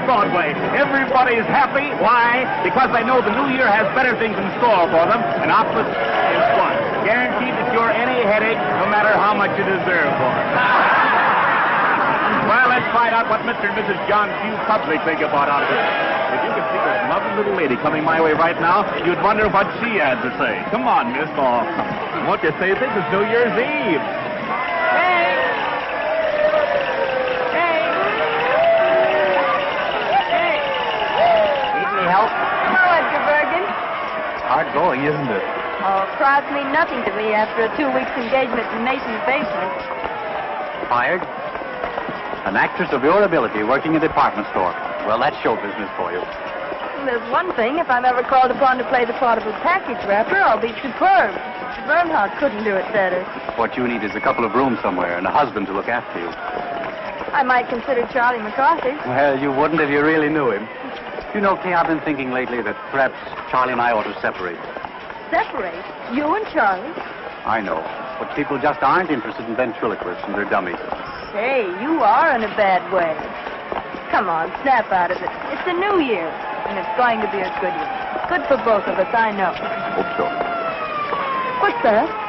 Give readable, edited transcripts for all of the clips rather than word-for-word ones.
Broadway. Everybody's happy. Why? Because they know the new year has better things in store for them, and opposite is fun. Guaranteed to cure any headache, no matter how much you deserve for it. Well, let's find out what Mr. and Mrs. John Q. Public think about all of this. If you could see this lovely little lady coming my way right now, you'd wonder what she had to say. Come on, Miss Ball. Won't you say this is New Year's Eve? Hey! Hey! Hey! Need any help? Hello, Edgar Bergen. It's hard going, isn't it? Oh, crowds mean nothing to me after a 2-week engagement in Mason's basement. Fired? An actress of your ability working a department store. Well, that's show business for you. There's one thing. If I'm ever called upon to play the part of a package wrapper, I'll be superb. Bernhardt couldn't do it better. What you need is a couple of rooms somewhere and a husband to look after you. I might consider Charlie McCarthy. Well, you wouldn't if you really knew him. You know, Kay, I've been thinking lately that perhaps Charlie and I ought to separate. Separate? You and Charlie? I know. But people just aren't interested in ventriloquists and they're dummies. Hey, you are in a bad way. Come on, snap out of it. It's a new year, and it's going to be a good year. Good for both of us, I know. Hope so. What's that?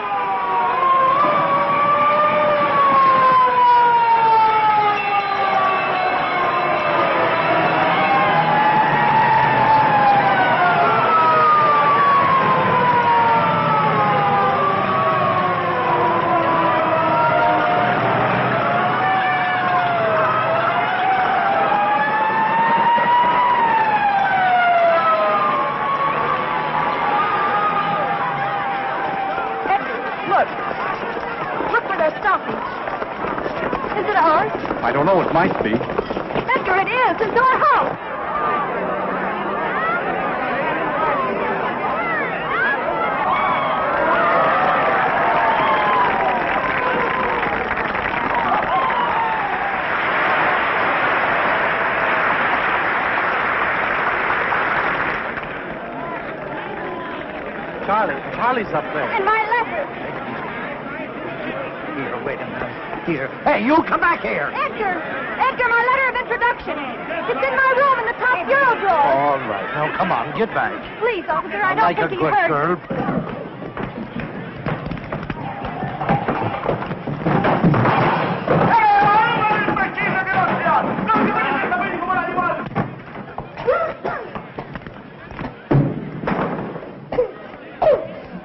I don't know. It might be. Edgar, it is. It's our house. Charlie's up there. And my letter. Here, wait a minute. Here. Hey, you come back here. Edgar, my letter of introduction. It's in my room in the top bureau drawer. All right. Now, come on, get back. Please, officer, I don't like think a he good hurt. girl.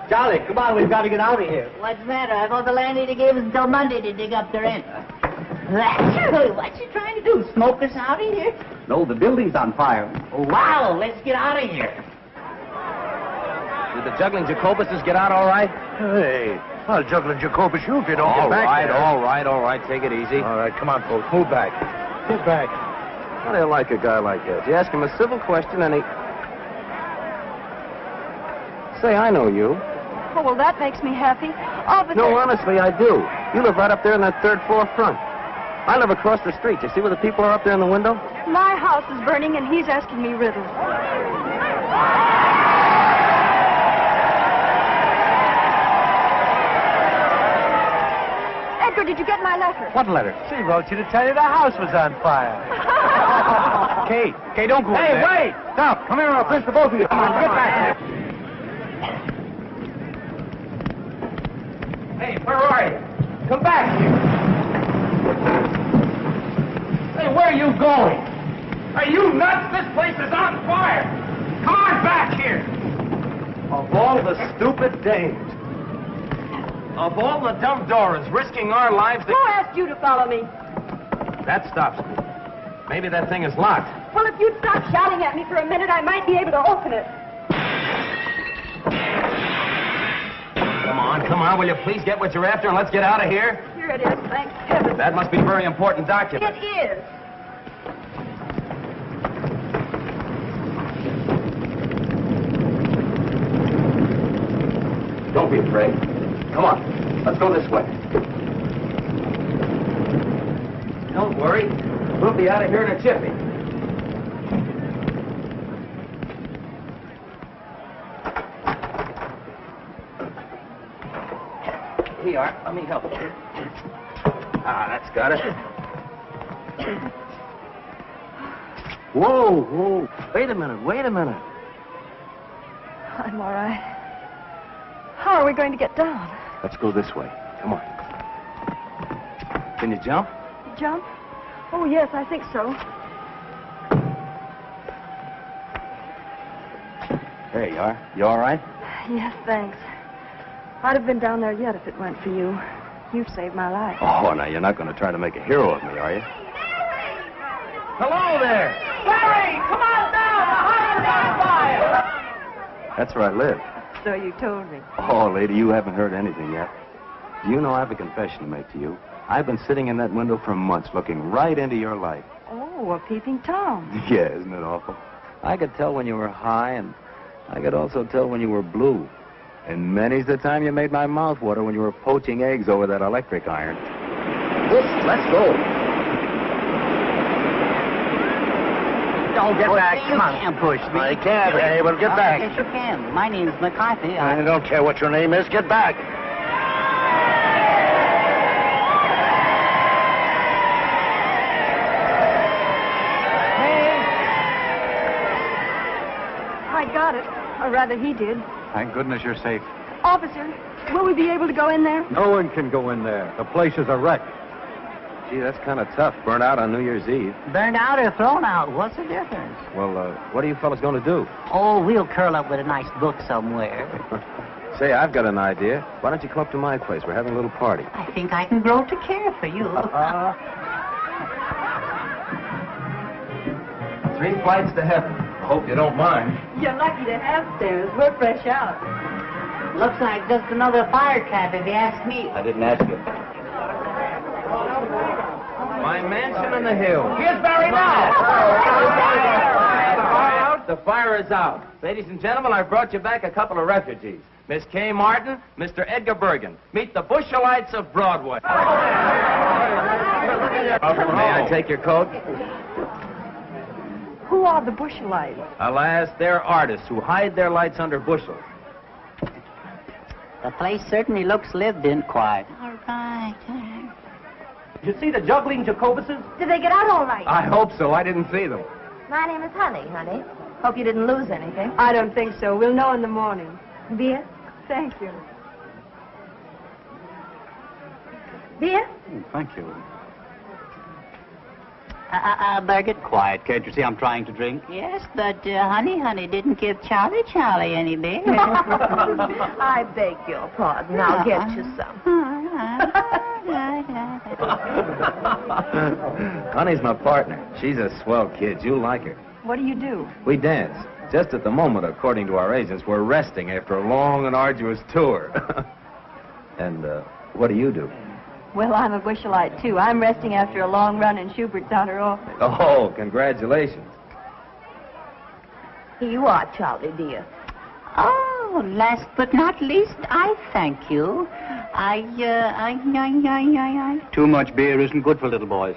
Charlie, come on, we've got to get out of here. What's the matter? I thought the landlady gave us until Monday to dig up the rent. What's she trying to do? Smoke us out of here? No, the building's on fire. Oh, wow, let's get out of here. Did the juggling Jacobuses get out all right? Hey, I'll juggle Jacobus you if you don't get back there. All right. Take it easy. All right, come on, folks. Move back. Get back. How do you like a guy like that? You ask him a civil question and he... Say, I know you. Oh, well, that makes me happy. Officer... No, honestly, I do. You live right up there in that third floor front. I live across the street. You see where the people are up there in the window? My house is burning, and he's asking me riddles. Edgar, did you get my letter? What letter? She wrote you to tell you the house was on fire. Kay, don't go in there. Hey, wait! Stop. Come here, I'll pinch the both of you. Come on, get back here. Hey, where are you? Come back here. Hey, where are you going? Are you nuts? This place is on fire. Come on back here. Of all the stupid dames. Of all the dumb Dorans risking our lives to... Who asked you to follow me? That stops me. Maybe that thing is locked. Well, if you'd stop shouting at me for a minute, I might be able to open it. Come on, will you please get what you're after and let's get out of here? Here it is, thanks heaven. That must be a very important document. It is. Don't be afraid. Come on, let's go this way. Don't worry. We'll be out of here in a jiffy. Here you are. Let me help you. Ah, that's got it. Whoa, whoa. Wait a minute. I'm all right. How are we going to get down? Let's go this way. Come on. Can you jump? Jump? Oh, yes, I think so. There you are. You all right? Yes, thanks. I'd have been down there yet if it weren't for you. You've saved my life. Oh, now you're not going to try to make a hero of me, are you? Hello there! Larry, come on down! The house is on fire! That's where I live. So you told me. Oh, lady, you haven't heard anything yet. Do you know I have a confession to make to you? I've been sitting in that window for months looking right into your life. Oh, a peeping Tom. Yeah, isn't it awful? I could tell when you were high, and I could also tell when you were blue. And many's the time you made my mouth water when you were poaching eggs over that electric iron. Let's go. Don't get back. You Come on. can't push me. I can't. Hey, well, get back. Yes, you can. My name's McCarthy. I don't care what your name is. Get back. I got it. Or rather, he did. Thank goodness you're safe. Officer, will we be able to go in there? No one can go in there. The place is a wreck. Gee, that's kind of tough. Burnt out on New Year's Eve. Burned out or thrown out? What's the difference? Well, what are you fellas going to do? Oh, we'll curl up with a nice book somewhere. Say, I've got an idea. Why don't you come up to my place? We're having a little party. I think I can grow to care for you. 3 flights to heaven. I hope you don't mind. You're lucky to have stairs. We're fresh out. Looks like just another fire trap, if you ask me. I didn't ask you. My mansion in the hills. Here's Barry now. The fire is out. Ladies and gentlemen, I brought you back a couple of refugees. Miss Kay Martin, Mr. Edgar Bergen. Meet the Bushelites of Broadway. May I take your coat? Who are the Bushelites? Alas, they're artists who hide their lights under bushels. The place certainly looks lived in quiet. All right. Did you see the juggling Jacobuses? Did they get out all right? I hope so. I didn't see them. My name is Honey. Hope you didn't lose anything. I don't think so. We'll know in the morning. Beer? Thank you. Beer? Thank you. Birgit? Quiet, can't you see I'm trying to drink? Yes, but Honey didn't give Charlie any beer. I beg your pardon. I'll get you some. Honey's my partner. She's a swell kid. You'll like her. What do you do? We dance. Just at the moment, according to our agents, we're resting after a long and arduous tour. And what do you do? Well, I'm a Bushelite, too. I'm resting after a long run in Schubert's outer office. Oh, congratulations. Here you are, Charlie, dear. Oh, last but not least, I thank you. Too much beer isn't good for little boys.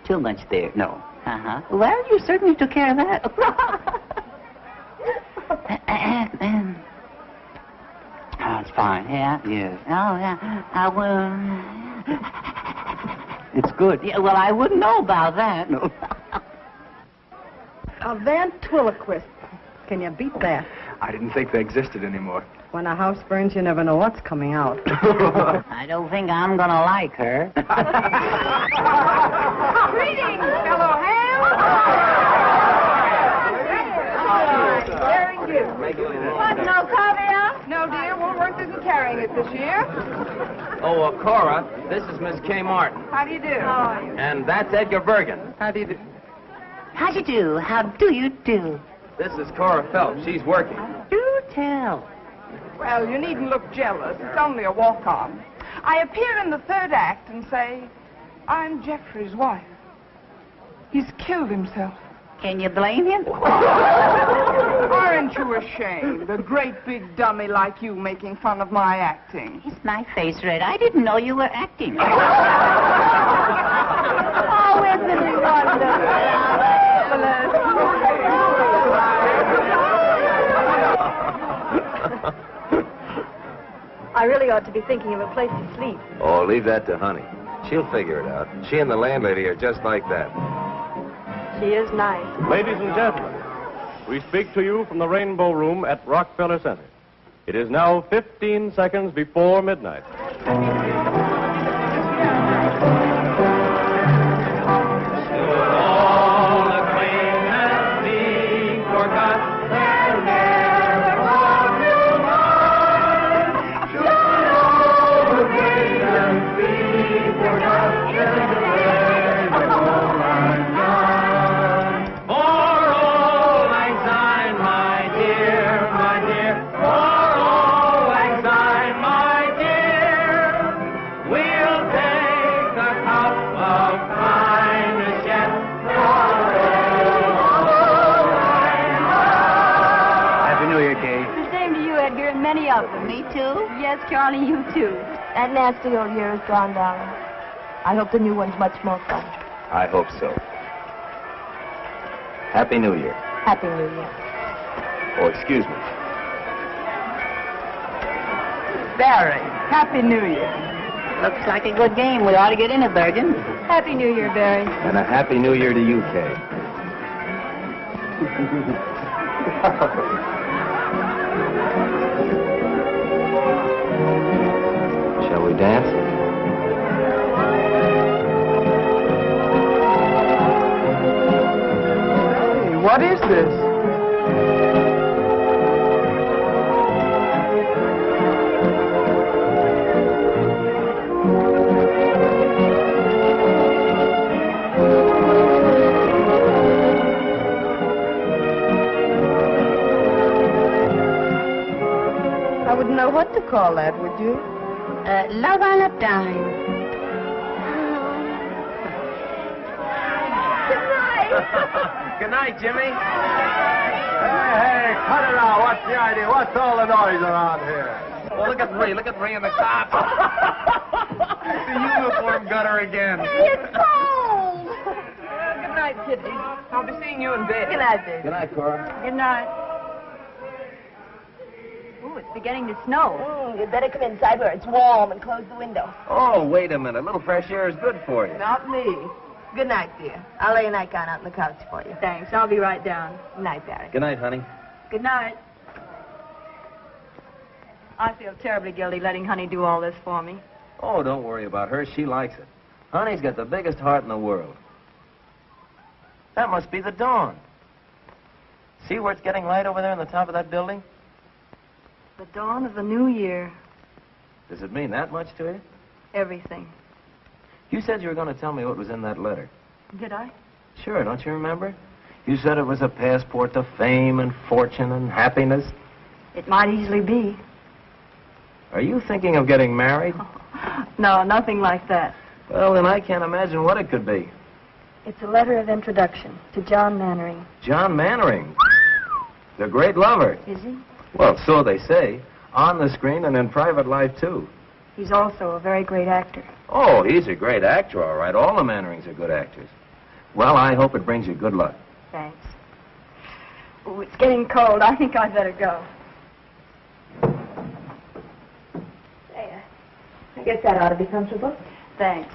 Too much beer? No. Uh-huh. Well, you certainly took care of that. That's fine. Yeah? Yes. Oh, yeah. I will... It's good. Yeah, well, I wouldn't know about that. No. A ventriloquist. Can you beat that? I didn't think they existed anymore. When a house burns, you never know what's coming out. I don't think I'm gonna like her. Greetings, fellow ham! Very good. What, no caviar? No, dear. Woolworth isn't carrying it this year. Oh, Cora, this is Miss Kay Martin. How do you do? How are you? And that's Edgar Bergen. How do you do? How do you do? How do you do? This is Cora Phelps. She's working. Do tell. Well, you needn't look jealous. It's only a walk-on. I appear in the third act and say, I'm Jeffrey's wife. He's killed himself. Can you blame him? Aren't you ashamed? A great big dummy like you making fun of my acting. Is my face red? I didn't know you were acting. Oh, isn't it wonderful? I really ought to be thinking of a place to sleep. Oh, leave that to Honey. She'll figure it out. She and the landlady are just like that. She is nice. Ladies and gentlemen, we speak to you from the Rainbow Room at Rockefeller Center. It is now 15 seconds before midnight. Many of them. Me too? Yes, Charlie, you too. That nasty old year is gone, darling. I hope the new one's much more fun. I hope so. Happy New Year. Happy New Year. Oh, excuse me. Barry, Happy New Year. Looks like a good game. We ought to get in it, Bergen. Happy New Year, Barry. And a Happy New Year to you, Kay. Shall we dance? Hey, what is this? I wouldn't know what to call that, would you? Love on a dime. Good night, Jimmy. Hey, cut it out. What's the idea? What's all the noise around here? Well, look at Marie in the top. It's the uniform gutter again. It's cold. Good night, Kitty. I'll be seeing you in bed. Good night, baby. Good night, Cora. Good night. Ooh, it's beginning to snow. You'd better come inside where it's warm and close the window. Oh, wait a minute. A little fresh air is good for you. Not me. Good night, dear. I'll lay a nightgown out on the couch for you. Thanks. I'll be right down. Good night, Barry. Good night, honey. Good night. I feel terribly guilty letting Honey do all this for me. Oh, don't worry about her. She likes it. Honey's got the biggest heart in the world. That must be the dawn. See where it's getting light over there on the top of that building? The dawn of the new year. Does it mean that much to you? Everything. You said you were going to tell me what was in that letter. Did I? Sure, don't you remember? You said it was a passport to fame and fortune and happiness. It might easily be. Are you thinking of getting married? No, nothing like that. Well, then I can't imagine what it could be. It's a letter of introduction to John Mannering. John Mannering. The great lover. Is he? Well, so they say. On the screen and in private life, too. He's also a very great actor. Oh, he's a great actor, all right. All the Mannerings are good actors. Well, I hope it brings you good luck. Thanks. Oh, it's getting cold. I think I'd better go. There. I guess that ought to be comfortable. Thanks.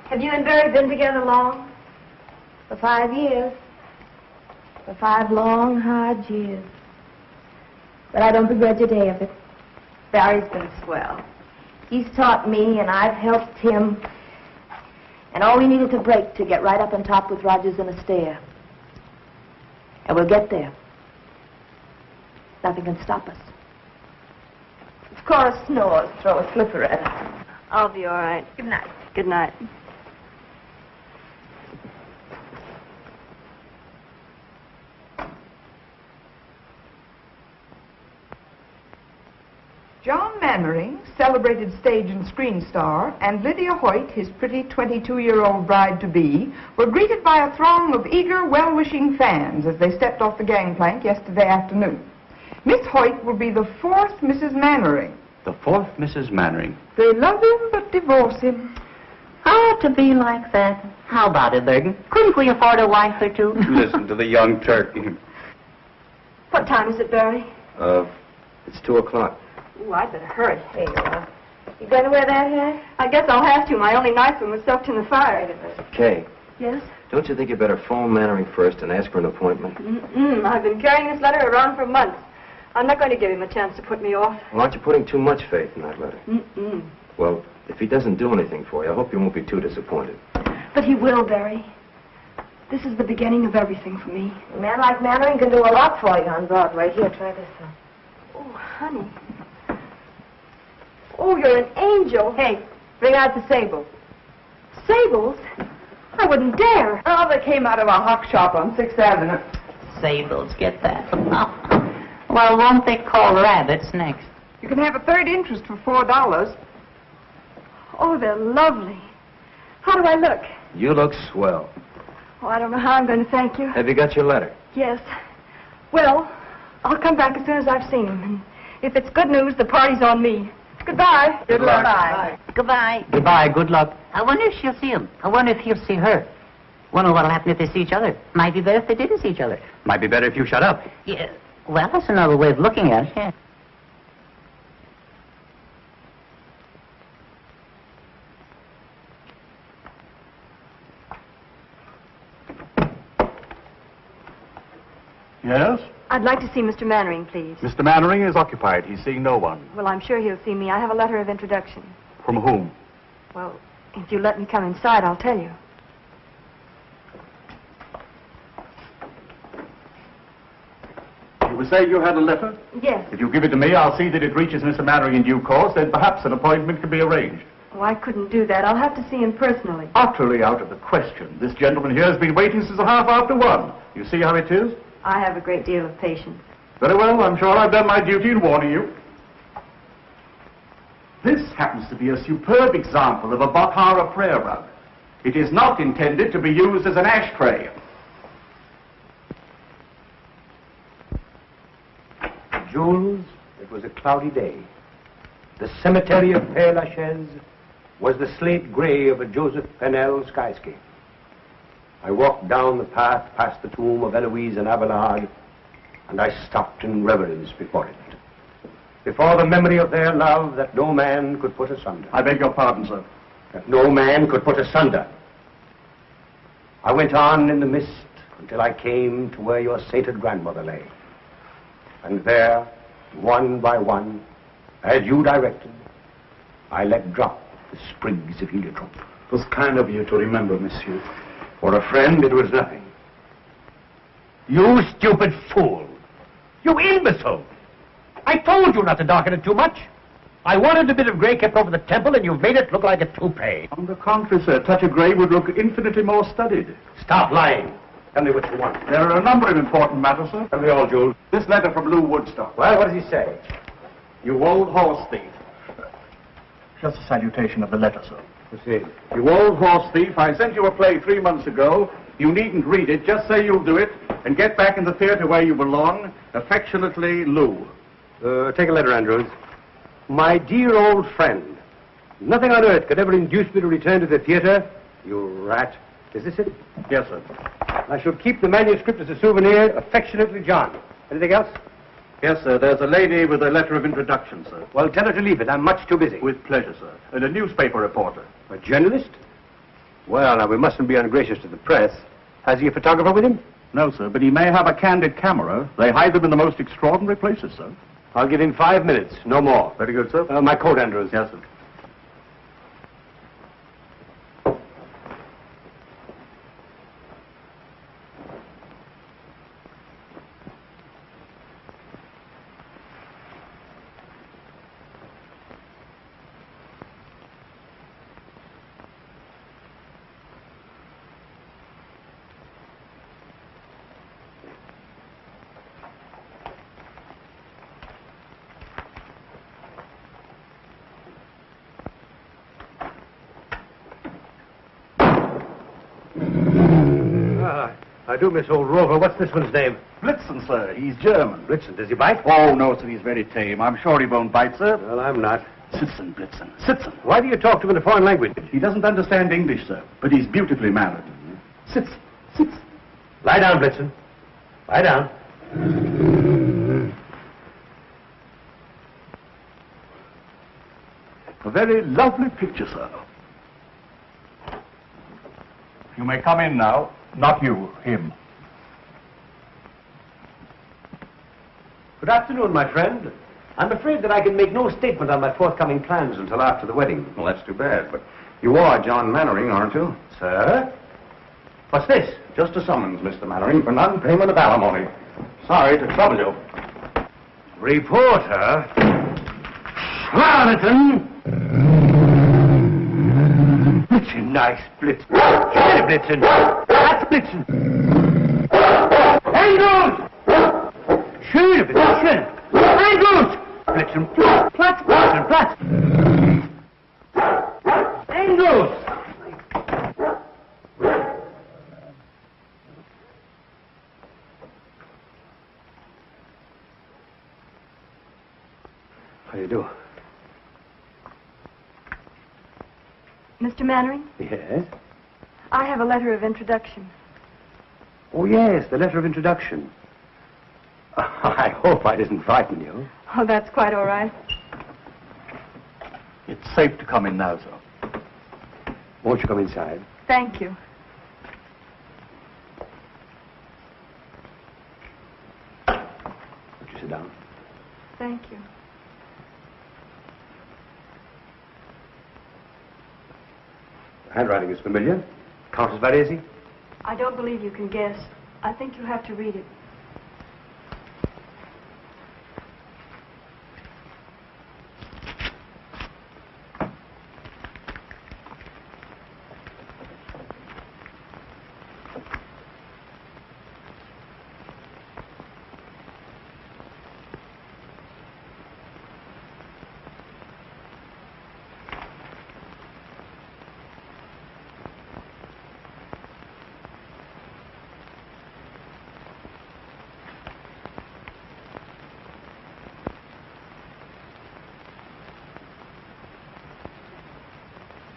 Have you and Barry been together long? For 5 years. For 5 long, hard years. But I don't begrudge a day of it. Barry's been swell. He's taught me, and I've helped him. And all we needed to break to get right up on top with Rogers and Astaire. And we'll get there. Nothing can stop us. If Cora snores, throw a slipper at her. I'll be all right. Good night. Good night. John Mannering, celebrated stage and screen star, and Lydia Hoyt, his pretty 22-year-old bride-to-be, were greeted by a throng of eager, well-wishing fans as they stepped off the gangplank yesterday afternoon. Miss Hoyt will be the 4th Mrs. Mannering. The 4th Mrs. Mannering. They love him but divorce him. Oh, to be like that. How about it, Bergen? Couldn't we afford a wife or two? Listen to the young turkey. What time is it, Barry? It's 2 o'clock. Ooh, I'd better hurry. There you are. You going to wear that hat? I guess I'll have to. My only nice one was soaked in the fire. Kay, Yes? Don't you think you better phone Mannering first and ask for an appointment? I've been carrying this letter around for months. I'm not going to give him a chance to put me off. Well, aren't you putting too much faith in that letter? Well, if he doesn't do anything for you, I hope you won't be too disappointed. But he will, Barry. This is the beginning of everything for me. A man like Mannering can do a lot for you on Broadway. Here, try this one. Oh, honey. Oh, you're an angel. Hey, bring out the sable. Sables? I wouldn't dare. Oh, they came out of a hock shop on 6th Avenue. Sables, get that. Well, won't they call rabbits next? You can have a third interest for $4. Oh, they're lovely. How do I look? You look swell. Oh, I don't know how I'm going to thank you. Have you got your letter? Yes. Well, I'll come back as soon as I've seen him. And if it's good news, the party's on me. Goodbye. Good luck. Bye. Goodbye. Goodbye, good luck. I wonder if she'll see him. I wonder if he'll see her. Wonder what'll happen if they see each other. Might be better if they didn't see each other. Might be better if you shut up. Yeah. Well, that's another way of looking at it, yeah. Yes? I'd like to see Mr. Mannering, please. Mr. Mannering is occupied. He's seeing no one. Well, I'm sure he'll see me. I have a letter of introduction. From whom? Well, if you let me come inside, I'll tell you. You were saying you had a letter? Yes. If you give it to me, I'll see that it reaches Mr. Mannering in due course, then perhaps an appointment can be arranged. Oh, I couldn't do that. I'll have to see him personally. Utterly out of the question. This gentleman here has been waiting since 1:30. You see how it is? I have a great deal of patience. Very well, I'm sure I've done my duty in warning you. This happens to be a superb example of a Bakhara prayer rug. It is not intended to be used as an ashtray. Jules, it was a cloudy day. The cemetery of Père Lachaise was the slate gray of a Joseph Pennell skyscape. I walked down the path past the tomb of Eloise and Abelard, and I stopped in reverence before it. Before the memory of their love that no man could put asunder. I beg your pardon, sir. That no man could put asunder. I went on in the mist until I came to where your sainted grandmother lay. And there, one by one, as you directed, I let drop the sprigs of heliotrope. It was kind of you to remember, monsieur. For a friend, it was nothing. You stupid fool! You imbecile! I told you not to darken it too much. I wanted a bit of gray kept over the temple, and you've made it look like a toupee. On the contrary, sir, a touch of grey would look infinitely more studied. Stop lying. Tell me what you want. There are a number of important matters, sir. Tell me all, Jules. This letter from Lou Woodstock. Well, what does he say? You old horse thief. Just a salutation of the letter, sir. Proceed. You old horse thief, I sent you a play 3 months ago. You needn't read it. Just say you'll do it and get back in the theater where you belong. Affectionately, Lou. Take a letter, Andrews. My dear old friend, nothing on earth could ever induce me to return to the theater. You rat. Is this it? Yes, sir. I shall keep the manuscript as a souvenir. Affectionately, John. Anything else? Yes, sir. There's a lady with a letter of introduction, sir. Well, tell her to leave it. I'm much too busy. With pleasure, sir. And a newspaper reporter. A journalist? Well, now, we mustn't be ungracious to the press. Has he a photographer with him? No, sir, but he may have a candid camera. They hide them in the most extraordinary places, sir. I'll give him 5 minutes, no more. Very good, sir. My coat, Andrews. Yes, sir. I do miss old Rover. What's this one's name? Blitzen, sir. He's German. Blitzen. Does he bite? Oh, no, sir. He's very tame. I'm sure he won't bite, sir. Well, I'm not. Sitzen, Blitzen. Sitzen. Why do you talk to him in a foreign language? He doesn't understand English, sir, but he's beautifully mannered. Sitzen. Sitzen. Lie down, Blitzen. Lie down. A very lovely picture, sir. You may come in now. Not you, him. Good afternoon, my friend. I'm afraid that I can make no statement on my forthcoming plans until after the wedding. Well, that's too bad, but you are John Mannering, aren't you? Sir? What's this? Just a summons, Mr. Mannering, for non-payment of alimony. Sorry to trouble you. Reporter? Charlatan! Blitzen, nice Blitzen. Schöne Blitzen. That's Blitzen. Engels! Schöne Blitzen. Engels! Blitzen, Platz, Blitzen, Platz. Engels! How do you do? Mr. Mannering, Yes? I have a letter of introduction. Oh, yes, the letter of introduction. I hope I didn't frighten you. Oh, that's quite all right. It's safe to come in now, sir. Won't you come inside? Thank you. Won't you sit down? Thank you. The handwriting is familiar. Countess Varese? I don't believe you can guess. I think you have to read it.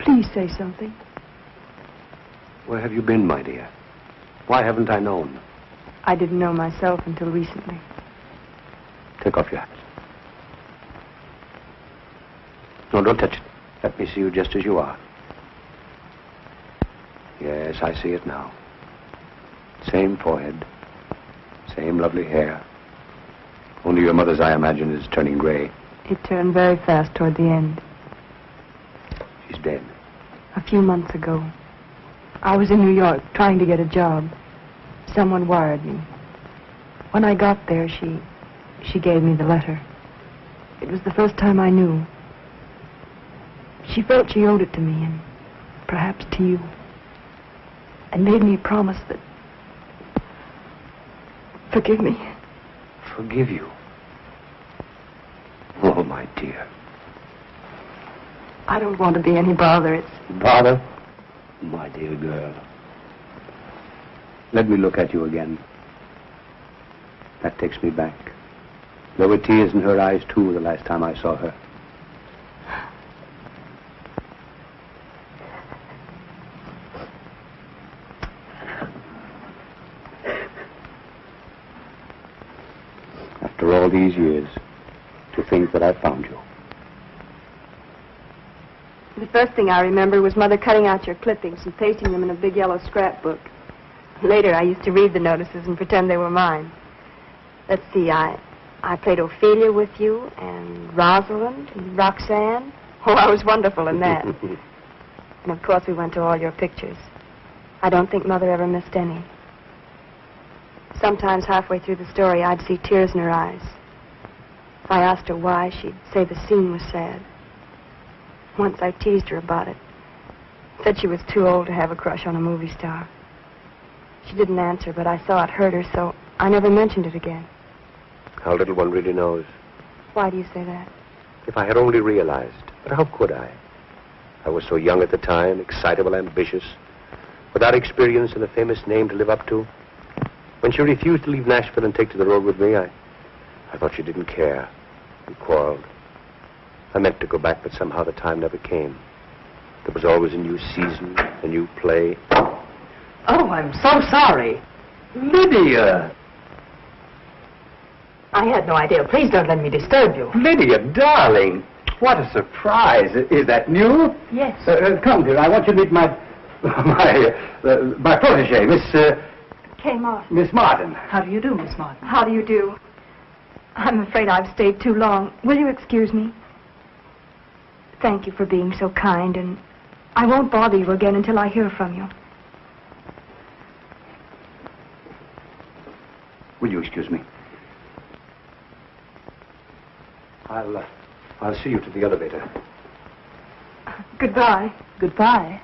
Please say something. Where have you been, my dear? Why haven't I known? I didn't know myself until recently. Take off your hat. No, don't touch it. Let me see you just as you are. Yes, I see it now. Same forehead. Same lovely hair. Only your mother's, I imagine, is turning gray. It turned very fast toward the end. She's dead. A few months ago, I was in New York trying to get a job. Someone wired me. When I got there, she gave me the letter. It was the first time I knew. She felt she owed it to me, and perhaps to you, and made me promise that... Forgive me. Forgive you? Oh, my dear. I don't want to be any bother. It's... Bother? My dear girl. Let me look at you again. That takes me back. There were tears in her eyes, too, the last time I saw her. After all these years, to think that I found you. The first thing I remember was Mother cutting out your clippings and pasting them in a big yellow scrapbook. Later, I used to read the notices and pretend they were mine. Let's see, I played Ophelia with you, and Rosalind, and Roxanne. Oh, I was wonderful in that. And, of course, we went to all your pictures. I don't think Mother ever missed any. Sometimes, halfway through the story, I'd see tears in her eyes. If I asked her why, she'd say the scene was sad. Once I teased her about it. Said she was too old to have a crush on a movie star. She didn't answer, but I saw it hurt her, so I never mentioned it again. How little one really knows. Why do you say that? If I had only realized. But how could I? I was so young at the time, excitable, ambitious, without experience and a famous name to live up to. When she refused to leave Nashville and take to the road with me, I thought she didn't care. We quarreled. I meant to go back, but somehow the time never came. There was always a new season, a new play. Oh, I'm so sorry. Lydia! I had no idea. Please don't let me disturb you. Lydia, darling! What a surprise. Is that new? Yes. Come, dear. I want you to meet my My protege, Came off. Miss Martin. How do you do, Miss Martin? How do you do? I'm afraid I've stayed too long. Will you excuse me? Thank you for being so kind, and I won't bother you again until I hear from you. Will you excuse me? I'll see you to the elevator. Goodbye. Goodbye.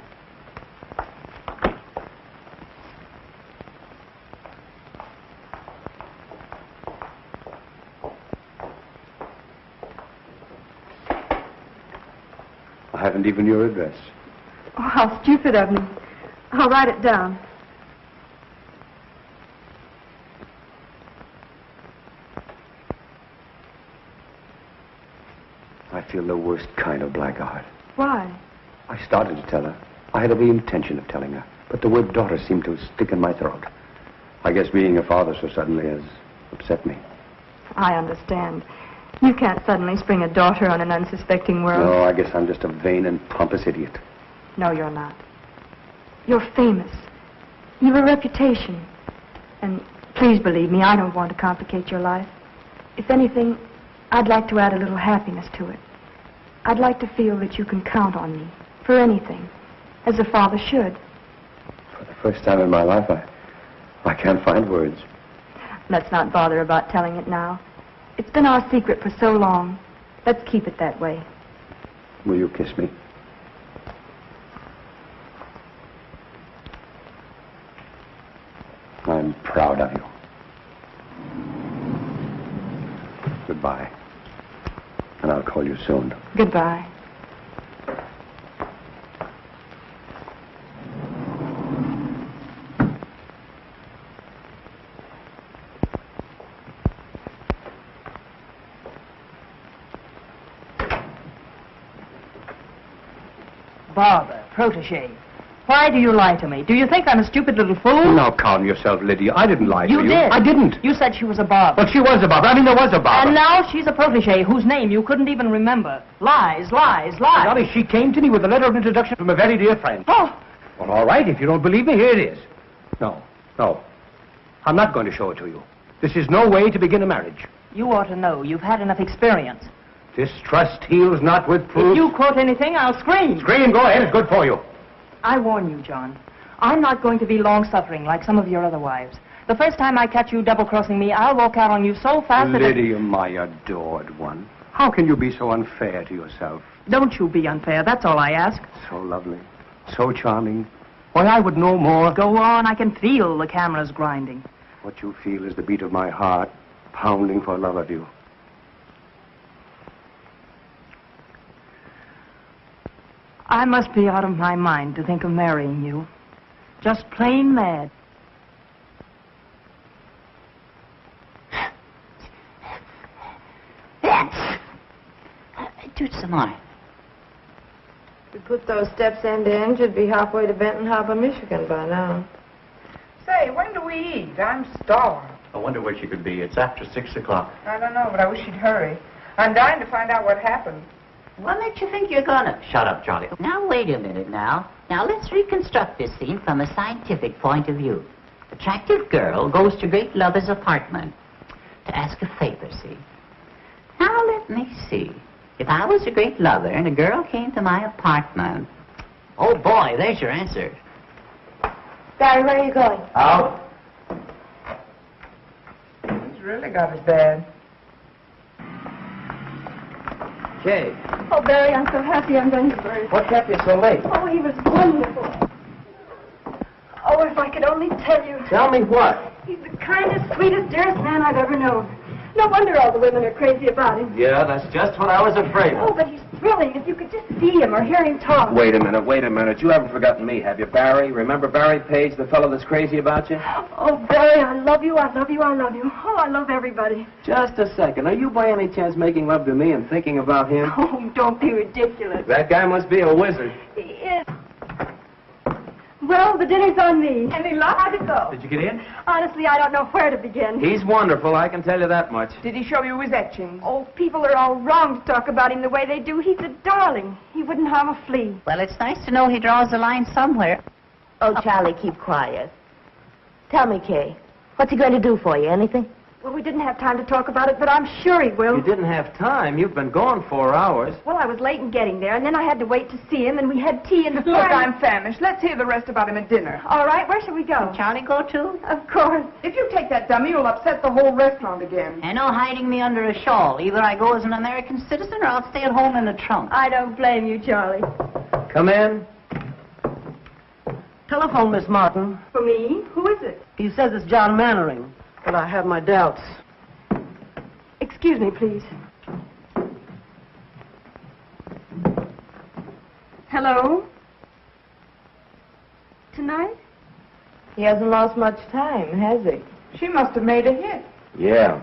I haven't even your address. Oh, how stupid of me. I'll write it down. I feel the worst kind of blackguard. Why? I started to tell her. I had every intention of telling her, but the word daughter seemed to stick in my throat. I guess being a father so suddenly has upset me. I understand. You can't suddenly spring a daughter on an unsuspecting world. No, I guess I'm just a vain and pompous idiot. No, you're not. You're famous. You've a reputation. And please believe me, I don't want to complicate your life. If anything, I'd like to add a little happiness to it. I'd like to feel that you can count on me for anything, as a father should. For the first time in my life, I can't find words. Let's not bother about telling it now. It's been our secret for so long. Let's keep it that way. Will you kiss me? I'm proud of you. Goodbye. And I'll call you soon. Goodbye. Barbara, protege. Why do you lie to me? Do you think I'm a stupid little fool? Now calm yourself, Lydia. I didn't lie to you. You did. I didn't. You said she was a Barbara. But she was a Barbara. I mean, there was a Barbara. And now she's a protege whose name you couldn't even remember. Lies, lies, lies. Dolly, she came to me with a letter of introduction from a very dear friend. Oh. Well, all right. If you don't believe me, here it is. No. I'm not going to show it to you. This is no way to begin a marriage. You ought to know. You've had enough experience. Distrust heals not with proof. If you quote anything, I'll scream. Scream, go ahead. It's good for you. I warn you, John. I'm not going to be long-suffering like some of your other wives. The first time I catch you double-crossing me, I'll walk out on you so fast that... Lydia, my adored one. How can you be so unfair to yourself? Don't you be unfair. That's all I ask. So lovely. So charming. Why, I would know more. Go on. I can feel the cameras grinding. What you feel is the beat of my heart, pounding for love of you. I must be out of my mind to think of marrying you. Just plain mad. Do it some more. If we put those steps end to end, you'd be halfway to Benton Harbor, Michigan by now. Say, when do we eat? I'm starved. I wonder where she could be. It's after 6 o'clock. I don't know, but I wish she'd hurry. I'm dying to find out what happened. What makes you think you're gonna? Shut up, Charlie. Now, wait a minute now. Now, let's reconstruct this scene from a scientific point of view. Attractive girl goes to great lover's apartment to ask a favor, see? Now, let me see. If I was a great lover and a girl came to my apartment... Oh, boy, there's your answer. Barry, where are you going? Out. He's really got us bad. Jay, Oh, Barry, I'm so happy I'm going to birth. what kept you so late? Oh, he was wonderful. Oh, if I could only tell you. Tell me what? He's the kindest, sweetest, dearest man I've ever known. No wonder all the women are crazy about him. Yeah, that's just what I was afraid Oh, of. but he's thrilling. If you could just see him or hear him talk. Wait a minute. You haven't forgotten me, have you, Barry? Remember Barry Page, the fellow that's crazy about you? Oh, Barry, I love you, I love you, I love you. Oh, I love everybody. Just a second. Are you by any chance making love to me and thinking about him? Oh, don't be ridiculous. That guy must be a wizard. He is. Well, the dinner's on me. Any luck? How'd it go? Did you get in? Honestly, I don't know where to begin. He's wonderful, I can tell you that much. Did he show you his etchings? Oh, people are all wrong to talk about him the way they do. He's a darling. He wouldn't harm a flea. Well, it's nice to know he draws the line somewhere. Oh, Charlie, keep quiet. Tell me, Kay, what's he going to do for you? Anything? Well, we didn't have time to talk about it, but I'm sure he will. You didn't have time. You've been gone 4 hours. Well, I was late in getting there, and then I had to wait to see him, and we had tea and... Look, I'm famished. Let's hear the rest about him at dinner. All right, where shall we go? Can Charlie go too? Of course. If you take that dummy, you'll upset the whole restaurant again. And no hiding me under a shawl. Either I go as an American citizen or I'll stay at home in the trunk. I don't blame you, Charlie. Come in. Telephone, Miss Martin. For me? Who is it? He says it's John Mannering, but I have my doubts. Excuse me, please. Hello? Tonight? He hasn't lost much time, has he? She must have made a hit. Yeah.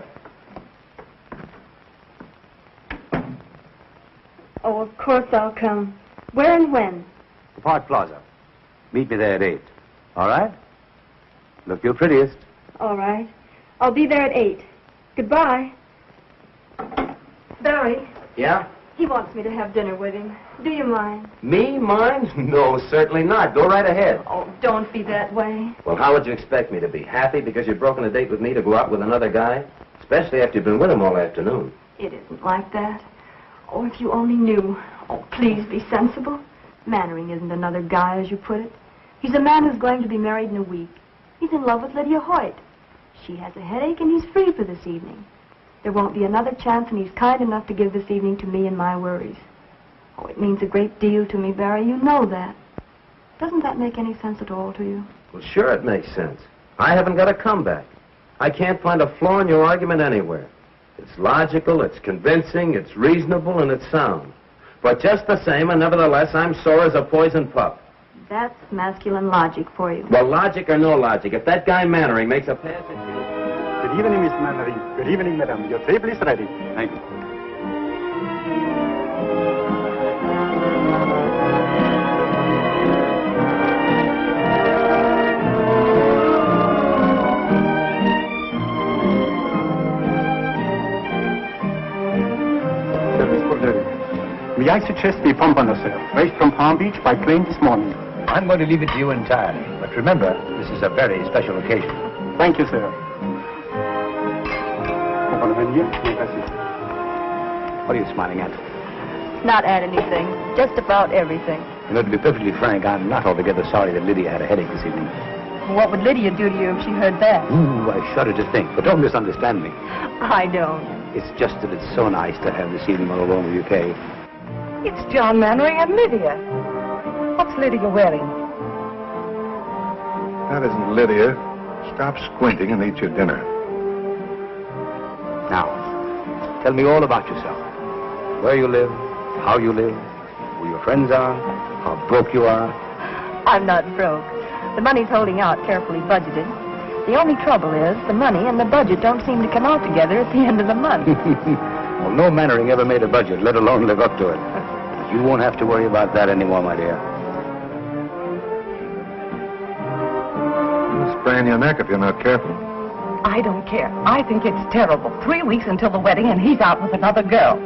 Oh, of course I'll come. Where and when? The Park Plaza. Meet me there at 8. All right? Look your prettiest. All right. I'll be there at 8. Goodbye. Barry, Yeah? he wants me to have dinner with him. Do you mind? Me? Mine? No, certainly not. Go right ahead. Oh, don't be that way. Well, how would you expect me to be? Happy because you've broken a date with me to go out with another guy? Especially after you've been with him all afternoon. It isn't like that. Oh, if you only knew. Oh, please be sensible. Mannering isn't another guy, as you put it. He's a man who's going to be married in a week. He's in love with Lydia Hoyt. She has a headache, and he's free for this evening. There won't be another chance, and he's kind enough to give this evening to me and my worries. Oh, it means a great deal to me, Barry. You know that. Doesn't that make any sense at all to you? Well, sure it makes sense. I haven't got a comeback. I can't find a flaw in your argument anywhere. It's logical, it's convincing, it's reasonable, and it's sound. But just the same, and nevertheless, I'm sore as a poisoned pup. That's masculine logic for you. Well, logic or no logic, if that guy Mannering makes a pass at you... Good evening, Miss Mannering. Good evening, madam. Your table is ready. Thank you. May I suggest the pompano, sir? Raised from Palm Beach by plane this morning. I'm going to leave it to you entirely. But remember, this is a very special occasion. Thank you, sir. What are you smiling at? Not at anything. Just about everything. You know, to be perfectly frank, I'm not altogether sorry that Lydia had a headache this evening. What would Lydia do to you if she heard that? Ooh, I shudder to think. But don't misunderstand me. I don't. It's just that it's so nice to have this evening all alone with you, Kay. It's John Mannering and Lydia. What's Lydia wearing? That isn't Lydia. Stop squinting and eat your dinner. Now, tell me all about yourself. Where you live, how you live, who your friends are, how broke you are. I'm not broke. The money's holding out, carefully budgeted. The only trouble is the money and the budget don't seem to come out together at the end of the month. Well, no Mannering ever made a budget, let alone live up to it. You won't have to worry about that anymore, my dear. You'll sprain your neck if you're not careful. I don't care. I think it's terrible. 3 weeks until the wedding and he's out with another girl.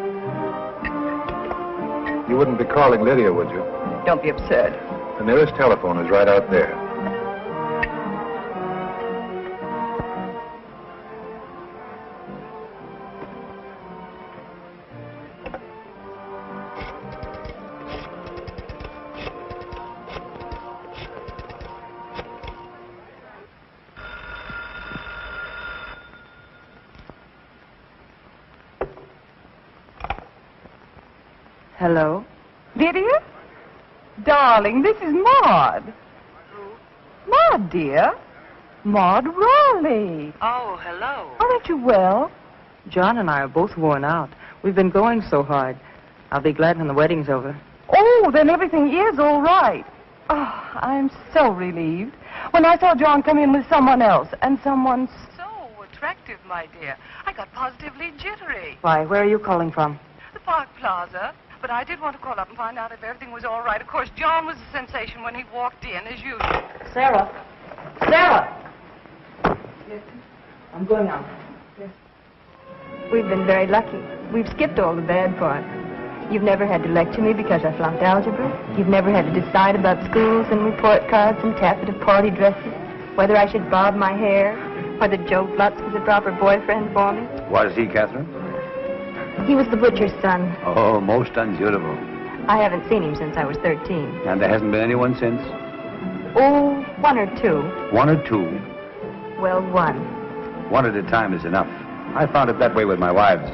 You wouldn't be calling Lydia, would you? Don't be absurd. The nearest telephone is right out there. Hello? Lydia? Darling, this is Maud. Maud, dear. Maud Raleigh. Oh, hello. Aren't you well? John and I are both worn out. We've been going so hard. I'll be glad when the wedding's over. Oh, then everything is all right. Oh, I'm so relieved. When I saw John come in with someone else, and someone so attractive, my dear, I got positively jittery. Why, where are you calling from? The Park Plaza. But I did want to call up and find out if everything was all right. Of course, John was a sensation when he walked in, as usual. Sarah. Sarah! Yes. I'm going out. We've been very lucky. We've skipped all the bad parts. You've never had to lecture me because I flunked algebra. You've never had to decide about schools and report cards and taffeta party dresses, whether I should bob my hair, whether Joe Blutz was the proper boyfriend for me. Was he, Catherine? He was the butcher's son. Oh, most unsuitable. I haven't seen him since I was 13. And there hasn't been anyone since? Oh, one or two. One or two? Well, one. One at a time is enough. I found it that way with my wives.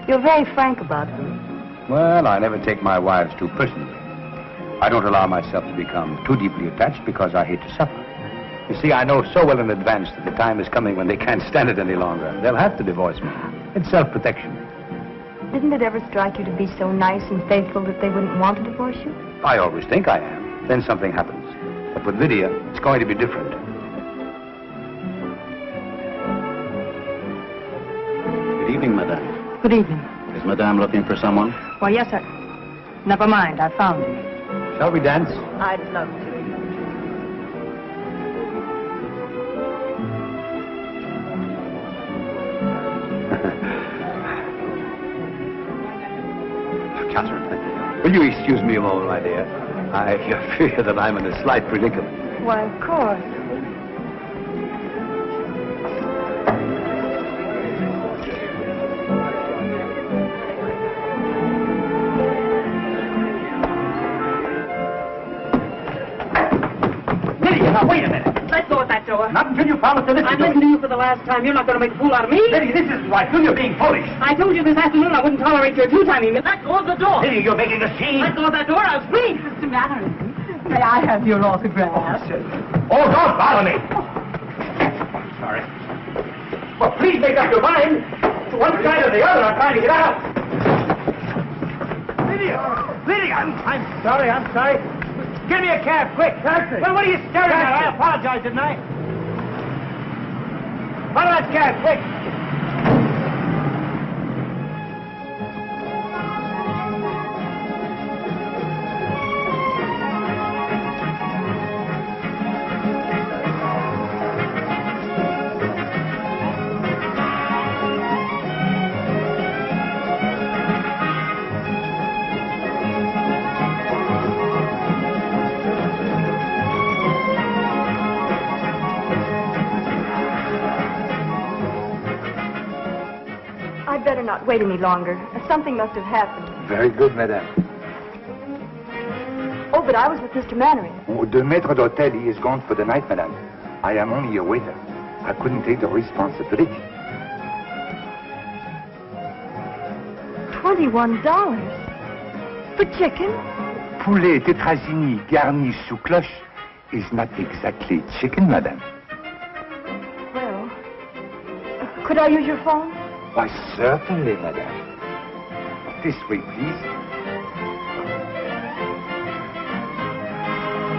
You're very frank about them. Well, I never take my wives too personally. I don't allow myself to become too deeply attached because I hate to suffer. You see, I know so well in advance that the time is coming when they can't stand it any longer. They'll have to divorce me. It's self-protection. Didn't it ever strike you to be so nice and faithful that they wouldn't want to divorce you? I always think I am. Then something happens. But with Lydia, it's going to be different. Good evening, madame. Good evening. Is madame looking for someone? Why, yes, sir. Never mind, I found him. Shall we dance? I'd love to. Catherine, will you excuse me a moment, my dear? I fear that I'm in a slight predicament. Why, of course. Now, wait a minute. Let go of that door. Not until you promise to listen to me. I'm listening to you for the last time. You're not going to make a fool out of me. Lydia, this isn't right. You're being foolish. I told you this afternoon I wouldn't tolerate your two-timing. Let go of the door. Lydia, you're making a scene. Let go of that door. I'll scream. Mr. Mannering, may I have your autograph? Oh, don't bother me. Sorry. Well, please make up your mind. To one side or the other, I'm trying to get out. Lydia! Lydia! I'm sorry. Give me a cab, quick. Taxi. Well, what are you staring at? I apologize, didn't I? Follow that cab, quick. I'd better not wait any longer. Something must have happened. Very good, madame. Oh, but I was with Mr. Mannering. Oh, the maître d'hôtel, he is gone for the night, madame. I am only a waiter. I couldn't take the responsibility. $21 for chicken? Poulet tétrazini garni sous cloche is not exactly chicken, madame. Well, could I use your phone? Why, certainly, madame. This way, please.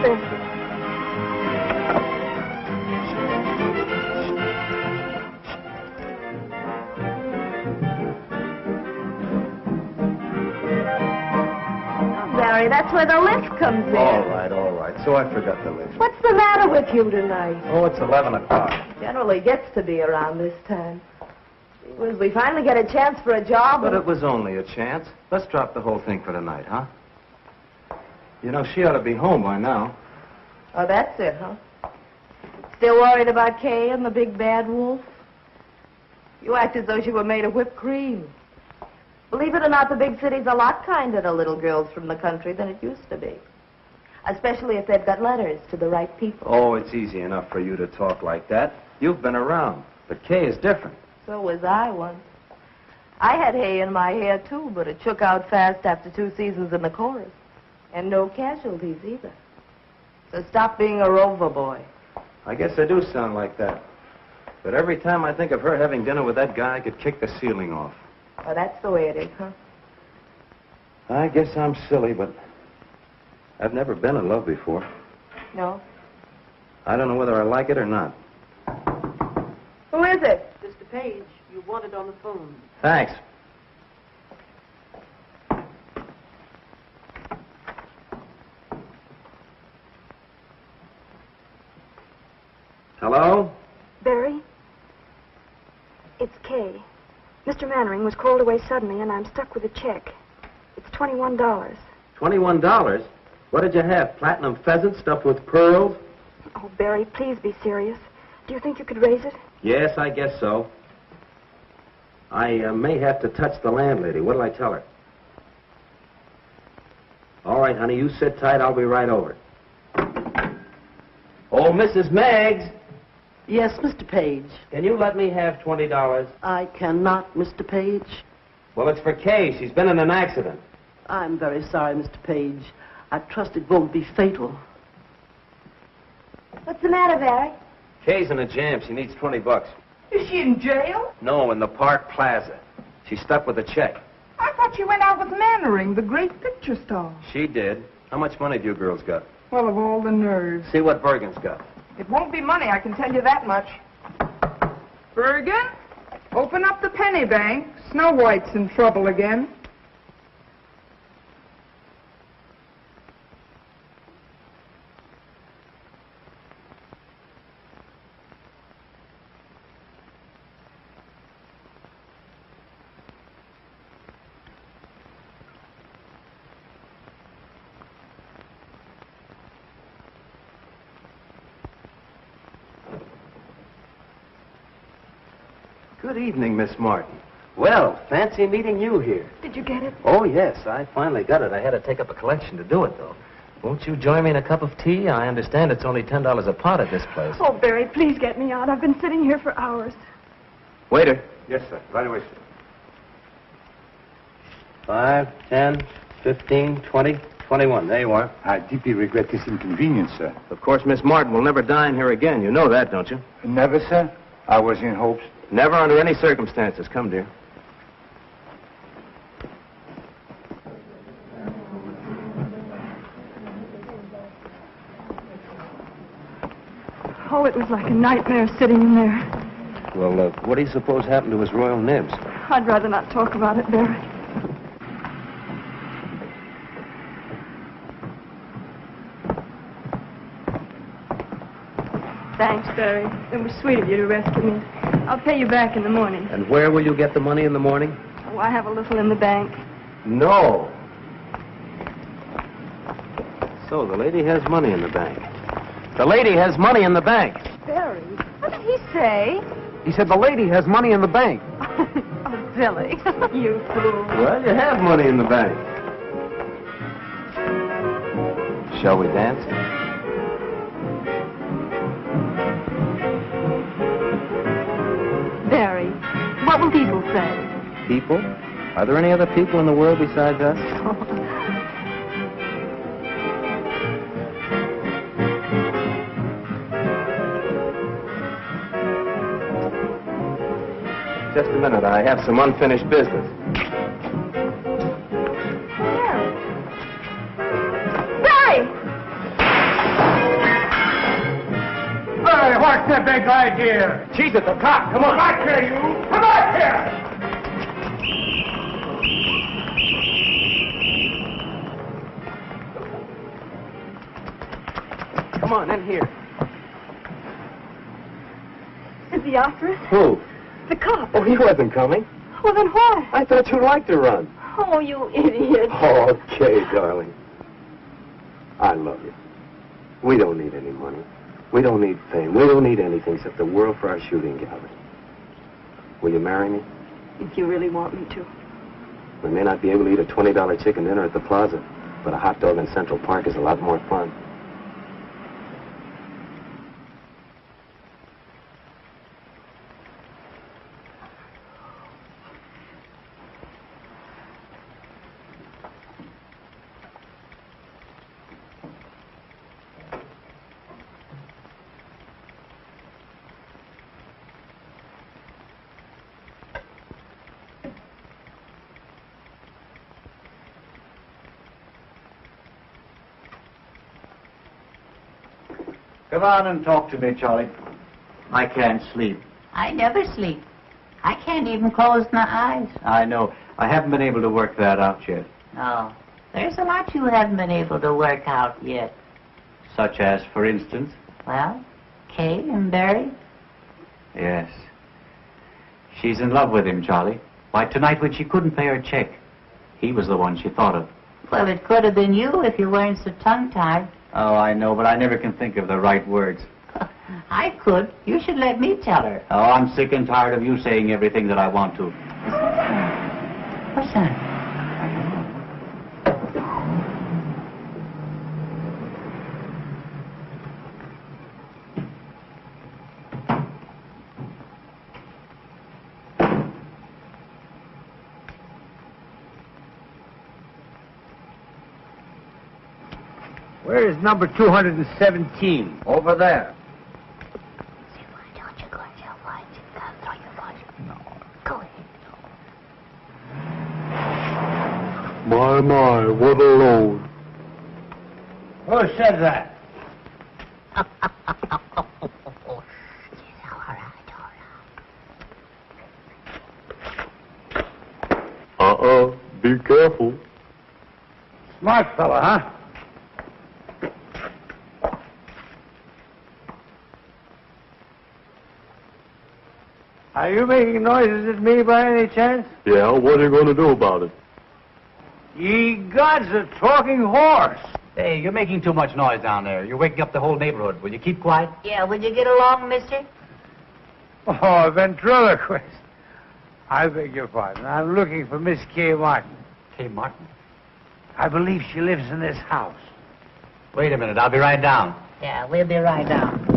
Thank you. Barry, that's where the lift comes in. All right. So I forgot the list. What's the matter with you tonight? Oh, it's 11 o'clock. Generally gets to be around this time. We finally get a chance for a job. But it was only a chance. Let's drop the whole thing for tonight, huh? You know, she ought to be home by now. Oh, that's it, huh? Still worried about Kay and the big bad wolf? You act as though she were made of whipped cream. Believe it or not, the big city's a lot kinder to little girls from the country than it used to be. Especially if they've got letters to the right people. Oh, it's easy enough for you to talk like that. You've been around. But Kay is different. So was I once. I had hay in my hair, too, but it shook out fast after 2 seasons in the chorus. And no casualties, either. So stop being a rover boy. I guess I do sound like that. But every time I think of her having dinner with that guy, I could kick the ceiling off. Oh, that's the way it is, huh? I guess I'm silly, but I've never been in love before. No? I don't know whether I like it or not. Who is it? Mr. Page, you wanted on the phone. Thanks. Hello? Barry? It's Kay. Mr. Mannering was called away suddenly, and I'm stuck with a check. It's $21. $21? What did you have? Platinum pheasant stuffed with pearls? Oh, Barry, please be serious. Do you think you could raise it? Yes, I guess so. I may have to touch the landlady. What'll I tell her? All right, honey, you sit tight. I'll be right over. Oh, Mrs. Meggs. Yes, Mr. Page. Can you let me have $20? I cannot, Mr. Page. Well, it's for Kay. She's been in an accident. I'm very sorry, Mr. Page. I trust it won't be fatal. What's the matter, Barry? Kay's in a jam. She needs $20. Is she in jail? No, in the Park Plaza. She's stuck with a check. I thought she went out with Mannering, the great picture star. She did. How much money do you girls got? Well, of all the nerves. See what Bergen's got. It won't be money, I can tell you that much. Bergen, open up the penny bank. Snow White's in trouble again. Good evening, Miss Martin. Well, fancy meeting you here. Did you get it? Oh, yes, I finally got it. I had to take up a collection to do it, though. Won't you join me in a cup of tea? I understand it's only $10 a pot at this place. Oh, Barry, please get me out. I've been sitting here for hours. Waiter. Yes, sir. Right away, sir. 5, 10, 15, 20, 21. There you are. I deeply regret this inconvenience, sir. Of course, Miss Martin will never dine here again. You know that, don't you? Never, sir. I was in hopes. Never under any circumstances. Come, dear. Oh, it was like a nightmare sitting in there. Well, what do you suppose happened to his royal nibs? I'd rather not talk about it, Barry. Thanks, Barry. It was sweet of you to rescue me. I'll pay you back in the morning. And where will you get the money in the morning? Oh, I have a little in the bank. No. So the lady has money in the bank. The lady has money in the bank. Barry, what did he say? He said the lady has money in the bank. Oh, Billy, you fool. Well, you have money in the bank. Shall we dance? Barry, what will people say? People? Are there any other people in the world besides us? Just a minute. I have some unfinished business. Barry! Hey, what's the big idea? Jesus, the cop! Come on! Come back here, you! Come back here! Come on, in here. Is he after us? Who? The cop. Oh, he wasn't coming. Well, then why? I thought you liked to run. Oh, you idiot. Okay, darling. I love you. We don't need any money. We don't need fame. We don't need anything except the world for our shooting gallery. Will you marry me? If you really want me to. We may not be able to eat a $20 chicken dinner at the plaza, but a hot dog in Central Park is a lot more fun. Come on and talk to me, Charlie. I can't sleep. I never sleep. I can't even close my eyes. I know. I haven't been able to work that out yet. No, there's a lot you haven't been able to work out yet. Such as, for instance? Well, Kay and Barry. Yes. She's in love with him, Charlie. Why, tonight when she couldn't pay her check, He was the one she thought of. Well, it could have been you if you weren't so tongue-tied. Oh, I know, but I never can think of the right words. I could. You should let me tell her. Oh, I'm sick and tired of you saying everything that I want to. What's that? Where is number 217? Over there. My, what a load. Who said that? Be careful. Smart fella, huh? Are you making noises at me by any chance? Yeah, what are you going to do about it? Ye gods, a talking horse. Hey, you're making too much noise down there. You're waking up the whole neighborhood. Will you keep quiet? Yeah, will you get along, mister? Oh, a ventriloquist. I beg your pardon. I'm looking for Miss Kay Martin. Kay Martin? I believe she lives in this house. Wait a minute. I'll be right down. Yeah, we'll be right down.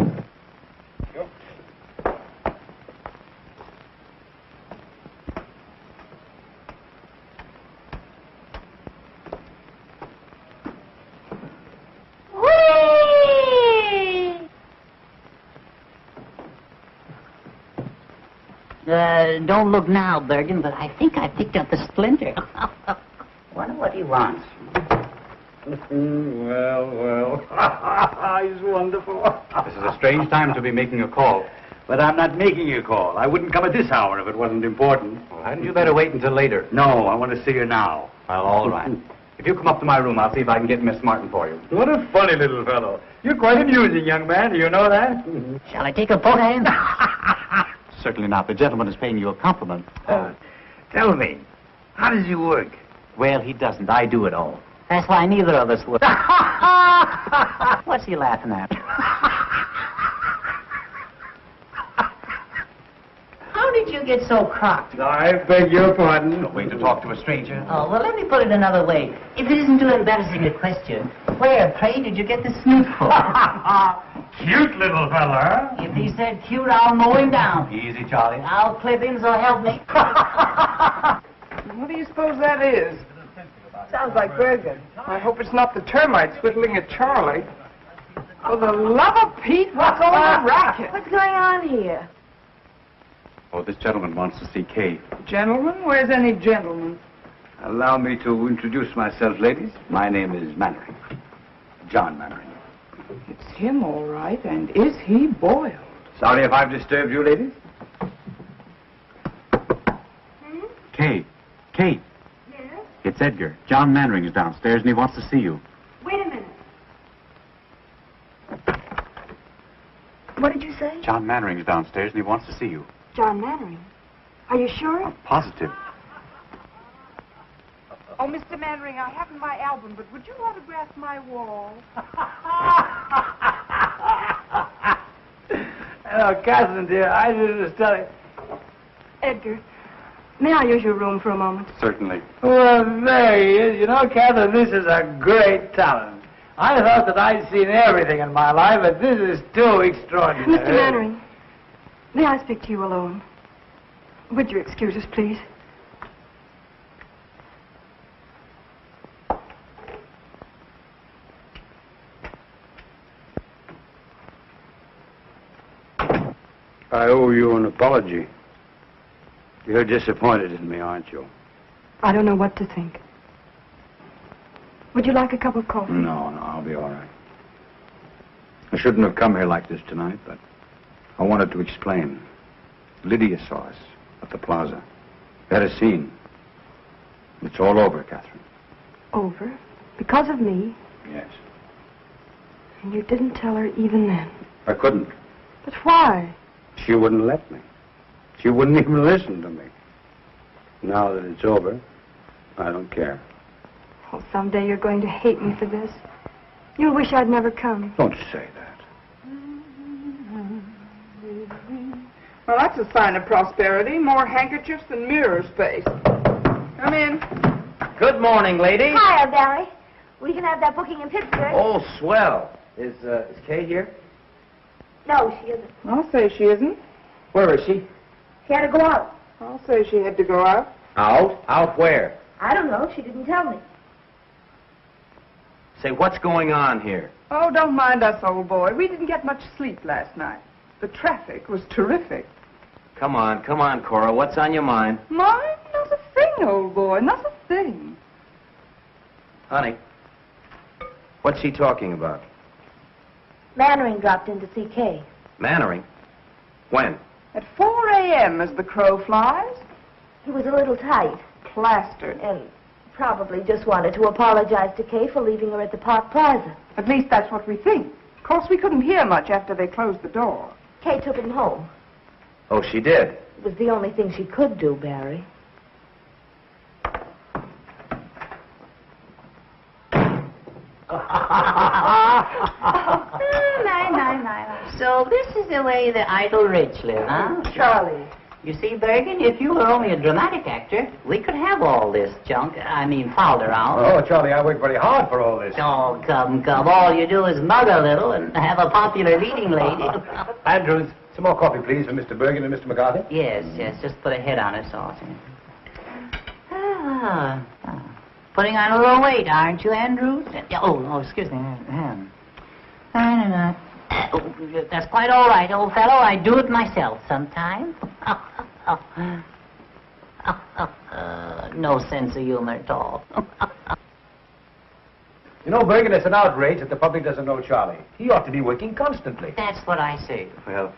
Don't look now, Bergen, but I think I picked up a splinter. Wonder what he wants. Well. He's wonderful. This is a strange time to be making a call. But I'm not making a call. I wouldn't come at this hour if it wasn't important. Well, hadn't you better wait until later? No, I want to see her now. Well, all right. If you come up to my room, I'll see if I can get Miss Martin for you. What a funny little fellow. You're quite amusing, young man. Do you know that? Shall I take a poke at him? Certainly not. The gentleman is paying you a compliment. Tell me, how does he work? Well, he doesn't. I do it all. That's why neither of us would. What's he laughing at? How did you get so crocked? I beg your pardon. No way to talk to a stranger. Oh, well, let me put it another way. If it isn't too embarrassing a question, where, pray, did you get the snoot for? Cute little fella. If he said cute, I'll mow him down. Easy, Charlie. I'll clip him, so help me. What do you suppose that is? Sounds like Bergen. I hope it's not the termites whittling at Charlie. For the love of Pete, what's all the racket? What's going on here? Oh, this gentleman wants to see Kay. Gentlemen? Where's any gentleman? Allow me to introduce myself, ladies. My name is Mannering. John Mannering. It's him, all right. And is he boiled? Sorry if I've disturbed you, ladies. Kay. Kay. Yes? It's Edgar. John Mannering is downstairs, and he wants to see you. Wait a minute. What did you say? John Mannering is downstairs, and he wants to see you. John Mannering. Are you sure? I'm positive. Oh, Mr. Mannering, I haven't my album, but would you autograph my wall? Hello, Catherine, dear. I was just telling... Edgar, may I use your room for a moment? Certainly. Well, there he is. You know, Catherine, this is a great talent. I thought that I'd seen everything in my life, but this is too extraordinary. Mr. Mannering, may I speak to you alone? Would you excuse us, please? I owe you an apology. You're disappointed in me, aren't you? I don't know what to think. Would you like a cup of coffee? No, I'll be all right. I shouldn't have come here like this tonight, but I wanted to explain. Lydia saw us at the plaza. We had a scene. It's all over, Catherine. Over? Because of me? Yes. And you didn't tell her even then? I couldn't. But why? She wouldn't let me. She wouldn't even listen to me. Now that it's over, I don't care. Oh, someday you're going to hate me for this. You'll wish I'd never come. Don't say that. Well, that's a sign of prosperity. More handkerchiefs than mirror space. Come in. Good morning, ladies. Hiya, Barry. We can have that booking in Pittsburgh. Oh, swell. Is Kay here? No, she isn't. I'll say she isn't. Where is she? She had to go out. I'll say she had to go out. Out? Out where? I don't know. She didn't tell me. Say, what's going on here? Oh, don't mind us, old boy. We didn't get much sleep last night. The traffic was terrific. Come on, Cora. What's on your mind? Mine? Not a thing, old boy. Not a thing. Honey, what's she talking about? Mannering dropped in to see Kay. Mannering? When? At 4 a.m. as the crow flies. He was a little tight. Plastered. And probably just wanted to apologize to Kay for leaving her at the Park Plaza. At least that's what we think. Of course, we couldn't hear much after they closed the door. Kay took him home. Oh, she did? It was the only thing she could do, Barry. So this is the way the idle rich live, huh? Charlie. You see, Bergen, if you were only a dramatic actor, we could have all this junk, fouled around. Oh, Charlie, I worked very hard for all this. Oh, come. All you do is mug a little and have a popular leading lady. Andrews, some more coffee, please, for Mr. Bergen and Mr. McCarthy. Yes, just put a head on it, so. Putting on a little weight, aren't you, Andrews? Oh, excuse me. That's quite all right, old fellow. I do it myself sometimes. No sense of humor at all. You know, Bergen, it's an outrage that the public doesn't know Charlie. He ought to be working constantly. That's what I say. Well,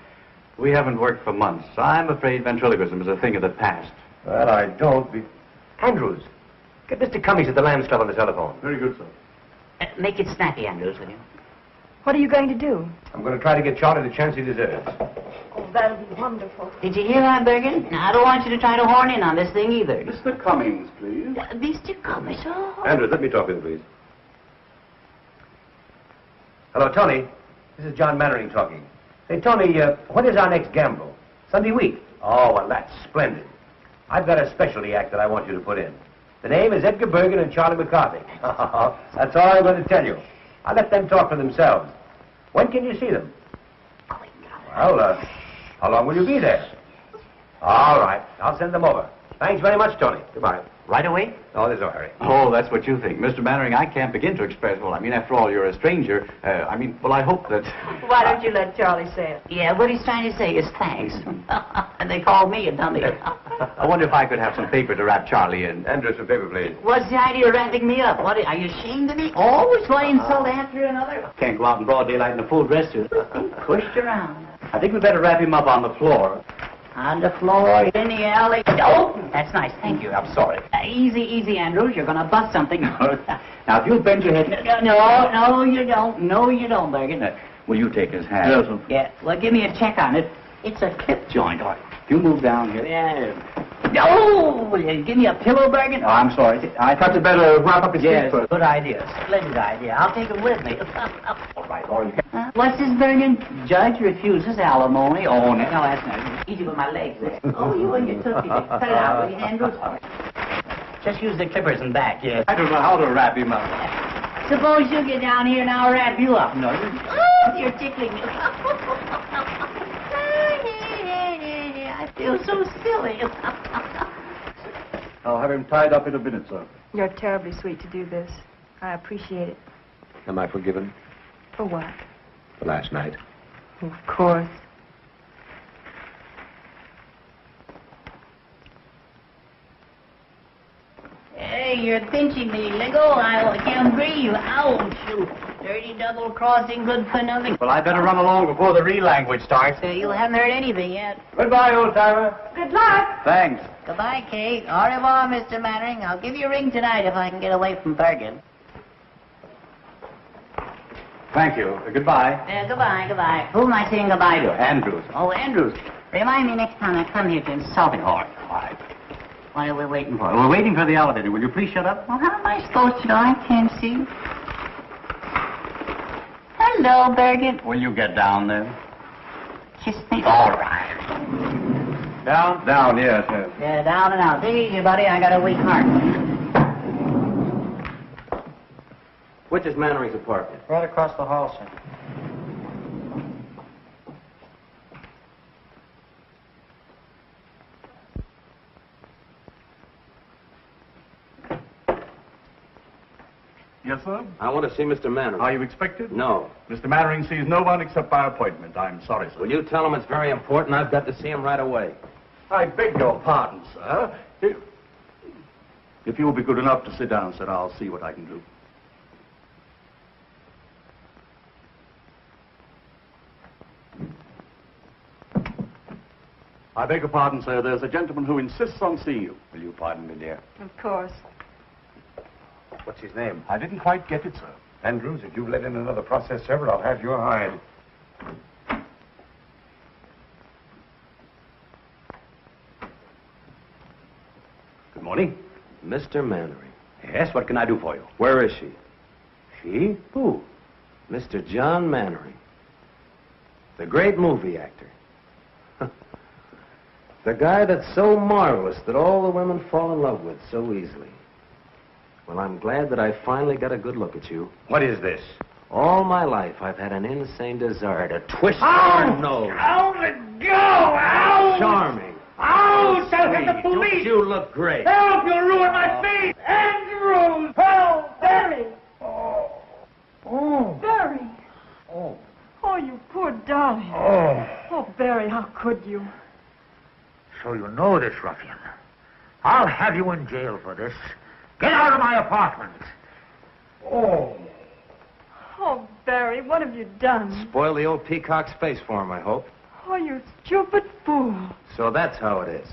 we haven't worked for months. I'm afraid ventriloquism is a thing of the past. Well, I don't be... Andrews, get Mr. Cummings at the Lambs Club on the telephone. Very good, sir. Make it snappy, Andrews, will you? What are you going to do? I'm going to try to get Charlie the chance he deserves. Oh, that'll be wonderful. Did you hear that, Bergen? Now, I don't want you to try to horn in on this thing either. Mr. Cummings, please. Mr. Cummings, oh. Andrews, let me talk with you, please. Hello, Tony. This is John Mannering talking. Say, Tony, when is our next gamble? Sunday week? Oh, well, that's splendid. I've got a specialty act that I want you to put in. The name is Edgar Bergen and Charlie McCarthy. That's all I'm going to tell you. I'll let them talk for themselves. When can you see them? Well, how long will you be there? All right. I'll send them over. Thanks very much, Tony. Goodbye. Right away? Oh, there's no hurry. Oh, that's what you think. Mr. Mannering, I can't begin to express, after all, you're a stranger. I hope that... Why don't you let Charlie say it? Yeah, what he's trying to say is thanks. And they called me a dummy. I wonder if I could have some paper to wrap Charlie in. Andrew, some paper, please. What's the idea of wrapping me up? Are you ashamed of me? Always one insult after another. Can't go out in broad daylight in a full dress suit. Pushed around. I think we'd better wrap him up on the floor. On the floor, in the alley. Oh, that's nice. Thank you. I'm sorry. Easy, Andrews. You're going to bust something. Now, if you'll bend your head... No, you don't. No, you don't, Bergen. Will you take his hat? Yes, sir. Yeah, well, give me a check on it. It's a clip joint. All right. If you move down here... Yeah. No! Will you give me a pillow, Bergen? Oh, I'm sorry. I thought you'd better wrap up his feet first. Good idea. Splendid idea. I'll take it with me. All right, you can... What's this, Bergen? Judge refuses alimony. Oh, no, that's not easy with my legs there. Oh, you and your tootsie. Cut it out, will you, Andrews? Just use the clippers and back, yes. I don't know how to wrap him up. Suppose you get down here and I'll wrap you up. No, you're tickling me. I feel so silly. I'll have him tied up in a minute, sir. You're terribly sweet to do this. I appreciate it. Am I forgiven? For what? For last night. Of course. Hey, you're pinching me. Let go. I can't breathe. Ouch. You dirty double crossing, good for nothing. Well, I better run along before the real language starts. You haven't heard anything yet. Goodbye, old-timer. Good luck. Thanks. Goodbye, Kate. Au revoir, Mr. Mannering. I'll give you a ring tonight if I can get away from Bergen. Thank you. Goodbye. Goodbye. Who am I saying goodbye to? Andrews. Oh, Andrews. Remind me next time I come here to insult him. All right. What are we waiting for? We're waiting for the elevator. Will you please shut up? Well, how am I supposed to know? I can't see. Hello, Birgit. Will you get down there? Kiss me. All right. Down? Down, yes, yes. Yeah, down and out. Take it easy, buddy. I got a weak heart. Which is Mannering's apartment? Right across the hall, sir. Yes, sir? I want to see Mr. Mannering. Are you expected? No. Mr. Mannering sees no one except by appointment. I'm sorry, sir. Will you tell him it's very important? I've got to see him right away. I beg your pardon, sir. If you will be good enough to sit down, sir, I'll see what I can do. I beg your pardon, sir. There's a gentleman who insists on seeing you. Will you pardon me, dear? Of course. What's his name? I didn't quite get it, sir. Andrews, if you let in another process server, I'll have your hide. Good morning. Mr. Mannering. Yes, what can I do for you? Where is she? She? Who? Mr. John Mannering. The great movie actor. The guy that's so marvelous that all the women fall in love with so easily. Well, I'm glad that I finally got a good look at you. What is this? All my life, I've had an insane desire to twist your nose. Out it go! Out! Charming. Out! I'll get the Sweet. police! Don't you look great? Help! You'll ruin my feet! Andrews! Help! Barry! Oh. Barry! Oh. Oh, you poor darling. Oh. Oh, Barry, how could you? So you know this ruffian. I'll have you in jail for this. Get out of my apartment. Oh. Oh, Barry, what have you done? Spoil the old peacock's face for him, I hope. Oh, you stupid fool. So that's how it is.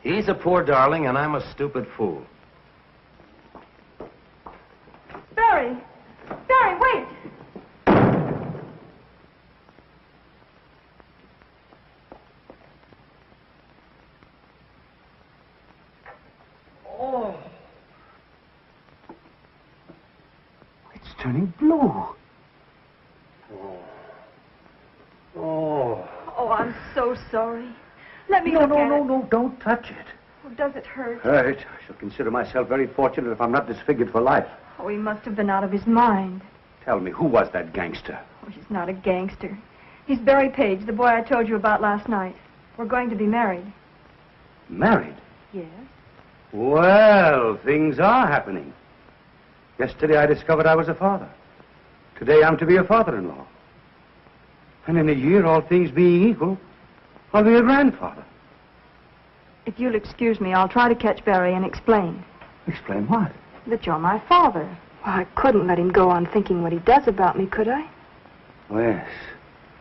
He's a poor darling, and I'm a stupid fool. Barry! Barry, wait! Oh. It's turning blue. Oh. Oh. Oh, I'm so sorry. Let me No, look no, at no, it. no, don't touch it. Oh, does it hurt? Hurt. I shall consider myself very fortunate if I'm not disfigured for life. Oh, he must have been out of his mind. Tell me, who was that gangster? Oh, he's not a gangster. He's Barry Page, the boy I told you about last night. We're going to be married. Married? Yes. Well, things are happening. Yesterday I discovered I was a father. Today I'm to be a father-in-law. And in a year, all things being equal, I'll be a grandfather. If you'll excuse me, I'll try to catch Barry and explain. Explain what? That you're my father. Well, I couldn't let him go on thinking what he does about me, could I? Oh, yes.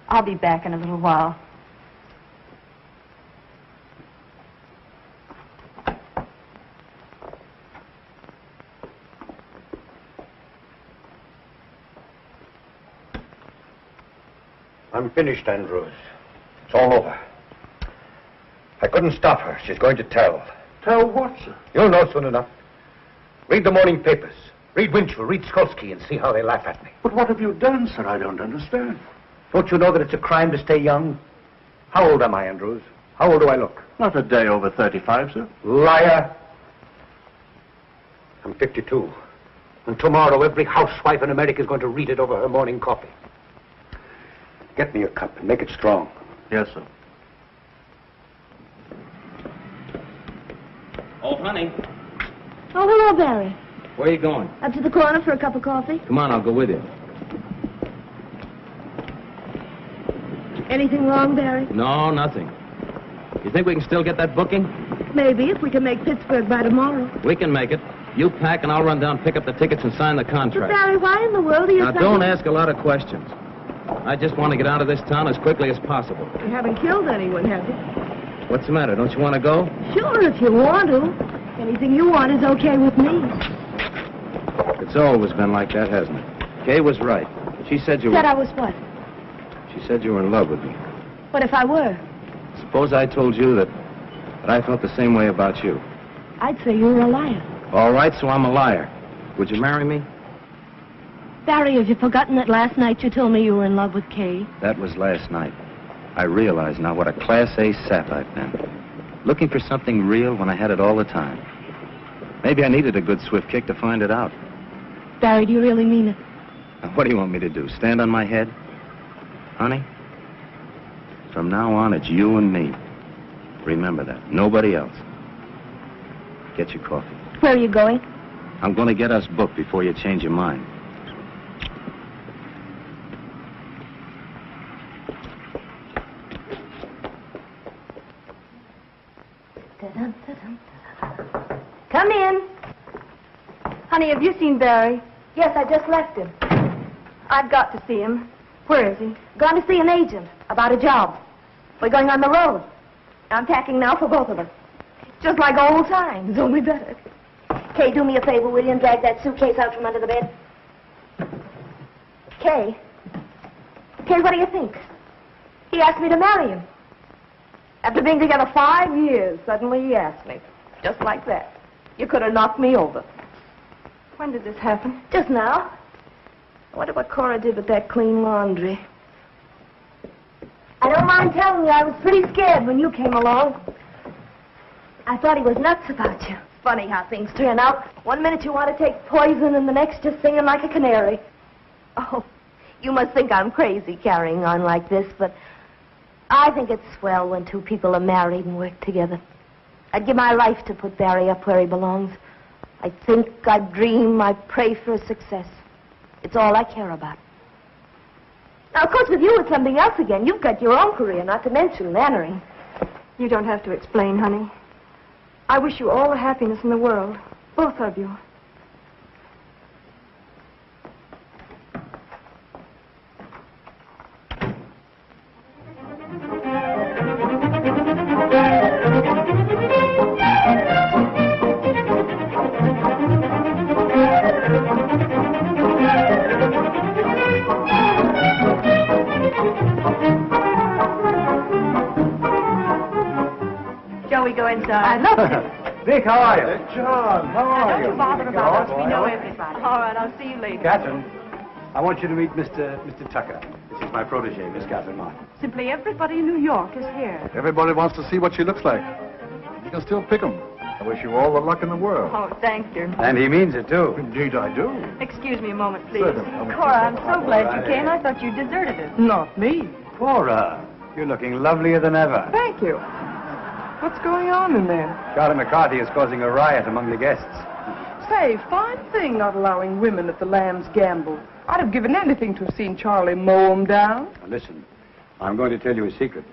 I'll be back in a little while. I'm finished, Andrews. It's all over. I couldn't stop her. She's going to tell. Tell what, sir? You'll know soon enough. Read the morning papers. Read Winchell, read Skolsky, and see how they laugh at me. But what have you done, sir? I don't understand. Don't you know that it's a crime to stay young? How old am I, Andrews? How old do I look? Not a day over 35, sir. Liar. I'm 52. And tomorrow every housewife in America is going to read it over her morning coffee. Get me a cup and make it strong. Yes, sir. Oh, honey, Oh, hello, Barry. where are you going? Up to the corner for a cup of coffee. Come on, I'll go with you. Anything wrong, Barry? No, nothing. You think we can still get that booking? Maybe, if we can make Pittsburgh by tomorrow. We can make it. You pack and I'll run down, pick up the tickets, and sign the But, contract. Barry, why in the world are you Now, don't ask a lot of questions. I just want to get out of this town as quickly as possible. You haven't killed anyone, have you? What's the matter? Don't you want to go? Sure, if you want to. Anything you want is okay with me. It's always been like that, hasn't it? Kay was right. She said you Said I were... was what? She said you were in love with me. What if I were? Suppose I told you that I felt the same way about you. I'd say you were a liar. All right, so I'm a liar. Would you marry me? Barry, have you forgotten that last night you told me you were in love with Kay? That was last night. I realize now what a Class A sap I've been. Looking for something real when I had it all the time. Maybe I needed a good swift kick to find it out. Barry, do you really mean it? Now, what do you want me to do, stand on my head? Honey, from now on, it's you and me. Remember that. Nobody else. Get your coffee. Where are you going? I'm going to get us booked before you change your mind. Come in. Honey, have you seen Barry? Yes, I just left him. I've got to see him. Where is he? Gone to see an agent about a job. We're going on the road. I'm packing now for both of us. Just like old times, only better. Kay, do me a favor, will you, and drag that suitcase out from under the bed? Kay? Kay, what do you think? He asked me to marry him. After being together 5 years, suddenly he asked me. Just like that. You could have knocked me over. When did this happen? Just now. I wonder what Cora did with that clean laundry. I don't mind telling you, I was pretty scared when you came along. I thought he was nuts about you. Funny how things turn out. 1 minute you want to take poison, and the next just singing like a canary. Oh, you must think I'm crazy carrying on like this, but I think it's swell when two people are married and work together. I'd give my life to put Barry up where he belongs. I think, I dream, I pray for his success. It's all I care about. Now, of course, with you, it's something else again. You've got your own career, not to mention Mannering. You don't have to explain, honey. I wish you all the happiness in the world. Both of you. Shall we go inside? I'd love to. Dick, how are you? John, how are Don't you bother about us. We know everybody. All right, I'll see you later. Catherine, I want you to meet Mr. Tucker. This is my protege, Miss Catherine Martin. Simply everybody in New York is here. Everybody wants to see what she looks like. You can still pick 'em. I wish you all the luck in the world. Oh, thanks, dear. And he means it, too. Indeed, I do. Excuse me a moment, please. Certainly. Cora, I'm so glad you came. I thought you deserted us. Not me. Cora, you're looking lovelier than ever. Thank you. What's going on in there? Charlie McCarthy is causing a riot among the guests. Say, fine thing not allowing women at the Lamb's gamble. I'd have given anything to have seen Charlie mow 'em down. Now, listen, I'm going to tell you a secret.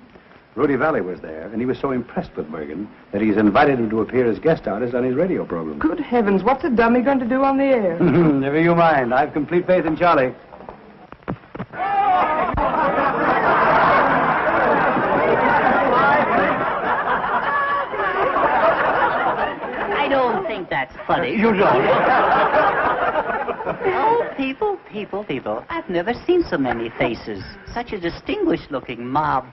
Rudy Valley was there, and he was so impressed with Bergen that he's invited him to appear as guest artist on his radio program. Good heavens, what's a dummy going to do on the air? Never you mind. I have complete faith in Charlie. I don't think that's funny. You don't. Oh, people. I've never seen so many faces. Such a distinguished-looking mob.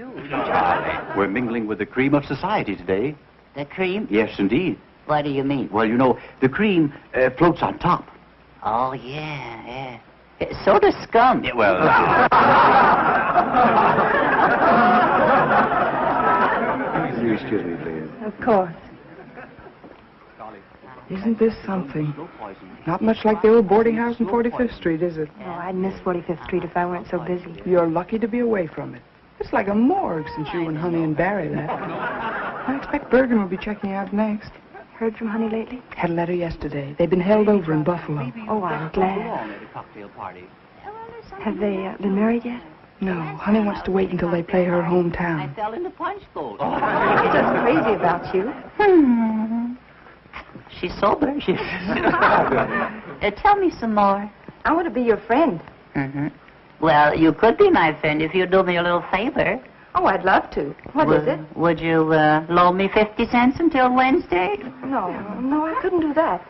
We're mingling with the cream of society today. The cream? Yes, indeed. What do you mean? Well, you know, the cream floats on top. Oh, yeah. So does scum. Yeah, well... Excuse me, please. Of course. Isn't this something? Not much like the old boarding house in 45th Street, is it? Oh, I'd miss 45th Street if I weren't so busy. You're lucky to be away from it. It's like a morgue since you and Honey and Barry left. I expect Bergen will be checking out next. Heard from Honey lately? Had a letter yesterday. They've been held over in Buffalo. Oh, I'm glad. Have they been married yet? No, Honey wants to wait until they play her hometown. I fell in the punch bowl. She's just crazy about you. She's sober. Tell me some more. I want to be your friend. Mm-hmm. Well, you could be my friend if you'd do me a little favor. Oh, I'd love to. What is it? Would you loan me 50 cents until Wednesday? No, I couldn't do that.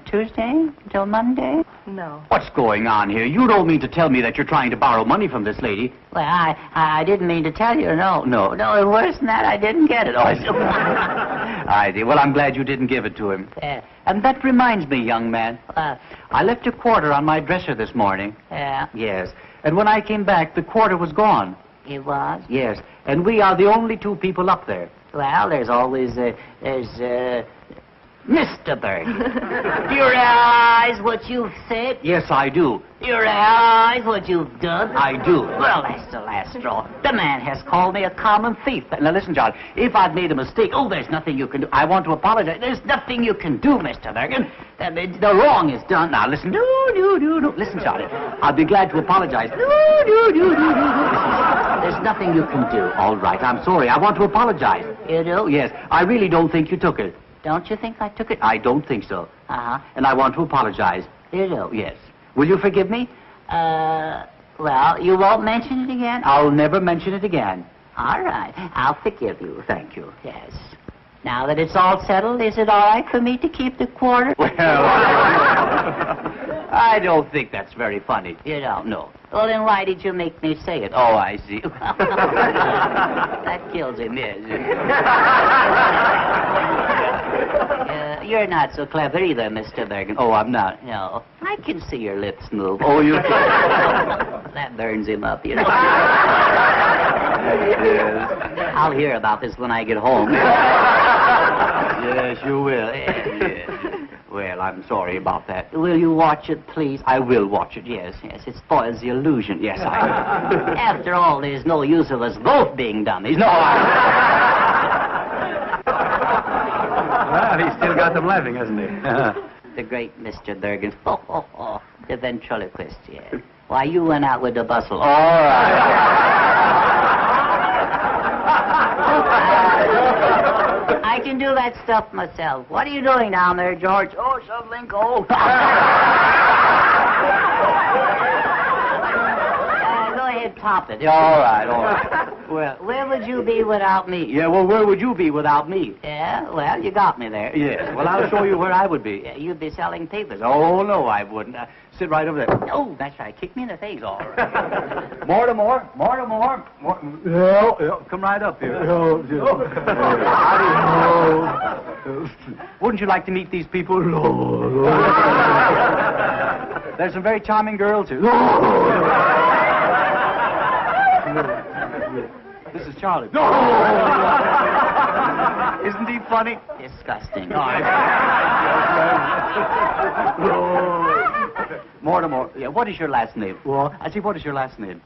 Tuesday until Monday? No. What's going on here? You don't mean to tell me that you're trying to borrow money from this lady? Well, I didn't mean to tell you. No. Worse than that, I didn't get it. I did. Well, I'm glad you didn't give it to him. And that reminds me, young man. I left a quarter on my dresser this morning. Yes. And when I came back, the quarter was gone. It was? Yes. And we are the only two people up there. Well, there's always, Mr. Bergen. Do you realize what you've said? Yes, I do. Do you realize what you've done? I do. Well, that's the last straw. The man has called me a common thief. Now, listen, John, if I've made a mistake, there's nothing you can do. I want to apologize. There's nothing you can do, Mr. Bergen. The wrong is done. Now, listen. No. Listen, Charlie, I'll be glad to apologize. No. There's nothing you can do. All right, I'm sorry. I want to apologize. You do? Yes. I really don't think you took it. Don't you think I took it? I don't think so. Uh-huh. And I want to apologize. You do? Yes. Will you forgive me? Well, you won't mention it again? I'll never mention it again. All right. I'll forgive you. Thank you. Yes. Now that it's all settled, is it all right for me to keep the quarter? Well, I don't think that's very funny. You don't? No. Well, then why did you make me say it? Oh, I see. That kills him, yes. You're not so clever either, Mr. Bergen. Oh, I'm not. No. I can see your lips move. Oh, you That burns him up, you know. I'll hear about this when I get home. Yes, you will. Yes. Well, I'm sorry about that. Will you watch it, please? I will watch it, yes. Yes, it spoils the illusion. Yes, I will. After all, there's no use of us both being dummies. No, Well, he's still got them laughing, hasn't he? The great Mr. Bergen. The ventriloquist, yes. Why, you went out with the bustle. All right. I can do that stuff myself. What are you doing down there, George? Oh, shoveling coal. Go ahead, top it. All right. Well, where would you be without me? Yeah, well, where would you be without me? Yeah, well, you got me there. Yes. Well, I'll show you where I would be. Yeah, you'd be selling papers. Oh, no, I wouldn't. Sit right over there. Oh, that's right. Kick me in the face. All right. Mortimer. Yeah. Come right up here. Yeah. Wouldn't you like to meet these people? There's some very charming girls here. This is Charlie. Isn't he funny? Disgusting. Mortimer, yeah, what is your last name? What? I see, what is your last name?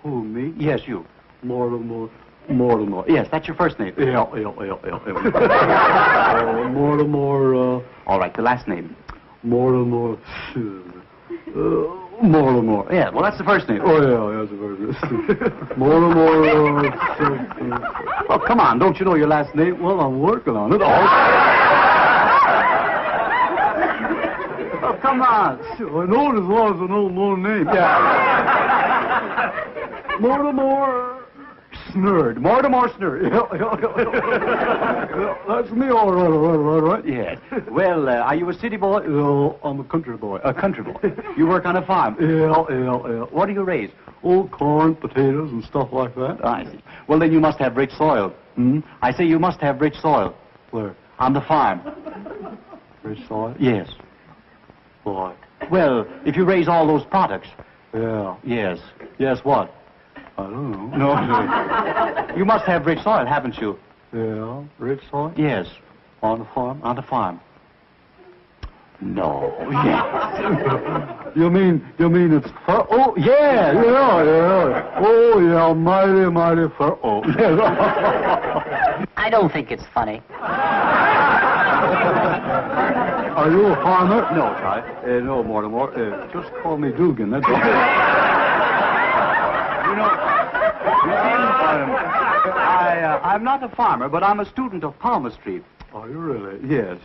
Who, me? Yes, you. Mortimer. Yes, that's your first name. Yeah. Mortimer, All right, the last name. Mortimer. Yeah, well, that's the first name. Oh, yeah, that's the first name. Mortimer, Oh, come on, don't you know your last name? Well, I'm working on it. Oh, come on. I know it as well as I know my name. Yeah. Mortimer Snurd. Mortimer Snurd. Yeah, that's me, all right. Yes. Well, are you a city boy? No, I'm a country boy. A country boy. You work on a farm? Yeah. What do you raise? Oh, corn, potatoes, and stuff like that. I see. Well, then you must have rich soil. Hmm? I say you must have rich soil. Where? On the farm. Rich soil? Yes. What? Well, if you raise all those products. Yeah. Yes. Yes, what? I don't know. No. You must have rich soil, haven't you? Yeah, rich soil? Yes. On the farm? On the farm. No. Yes. You mean it's fur? Oh, yeah. Oh, yeah, mighty fur. Oh, yeah. I don't think it's funny. Are you a farmer? No, Charlie. No, Mortimer. Just call me Dugan. That's all. I'm not a farmer, but I'm a student of palmistry. Are you really? Yes.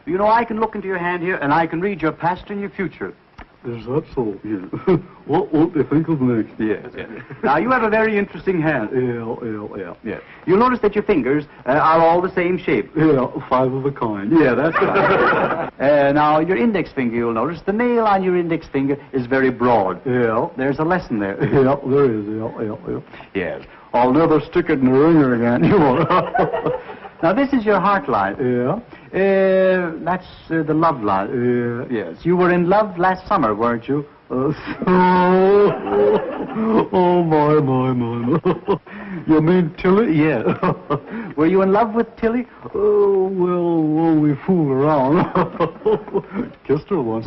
You know, I can look into your hand here, and I can read your past and your future. Is that so? Yeah. What do you think of next? Yes. Now, you have a very interesting hand. Yeah. You'll notice that your fingers are all the same shape. Yeah, 5 of a kind. Yeah, that's right. Now, your index finger, you'll notice, the nail on your index finger is very broad. Yeah. There's a lesson there. Yeah, there is. Yeah. Yes. I'll never stick it in the ringer again. You won't. Now, this is your heart line. Yeah. That's the love line. Yes. You were in love last summer, weren't you? Oh, my. You mean Tilly? Yeah. Were you in love with Tilly? Oh, well, we fooled around. Kissed her once.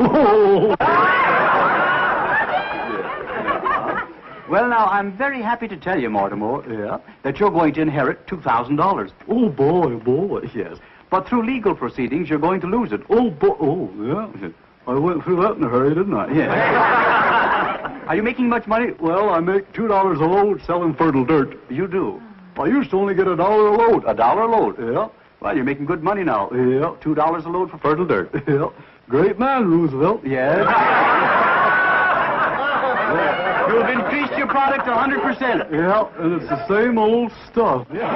Well, now, I'm very happy to tell you, Mortimer, that you're going to inherit $2,000. Oh, boy, yes. But through legal proceedings, you're going to lose it. Oh, yeah. I went through that in a hurry, didn't I? Yeah. Are you making much money? Well, I make $2 a load selling fertile dirt. You do? I used to only get $1 a load. $1 a load? Yeah. Well, you're making good money now. Yeah. $2 a load for fertile dirt. Yeah. Great man, Roosevelt. Yes. You've increased your product 100%. Yeah, and it's the same old stuff. Yeah.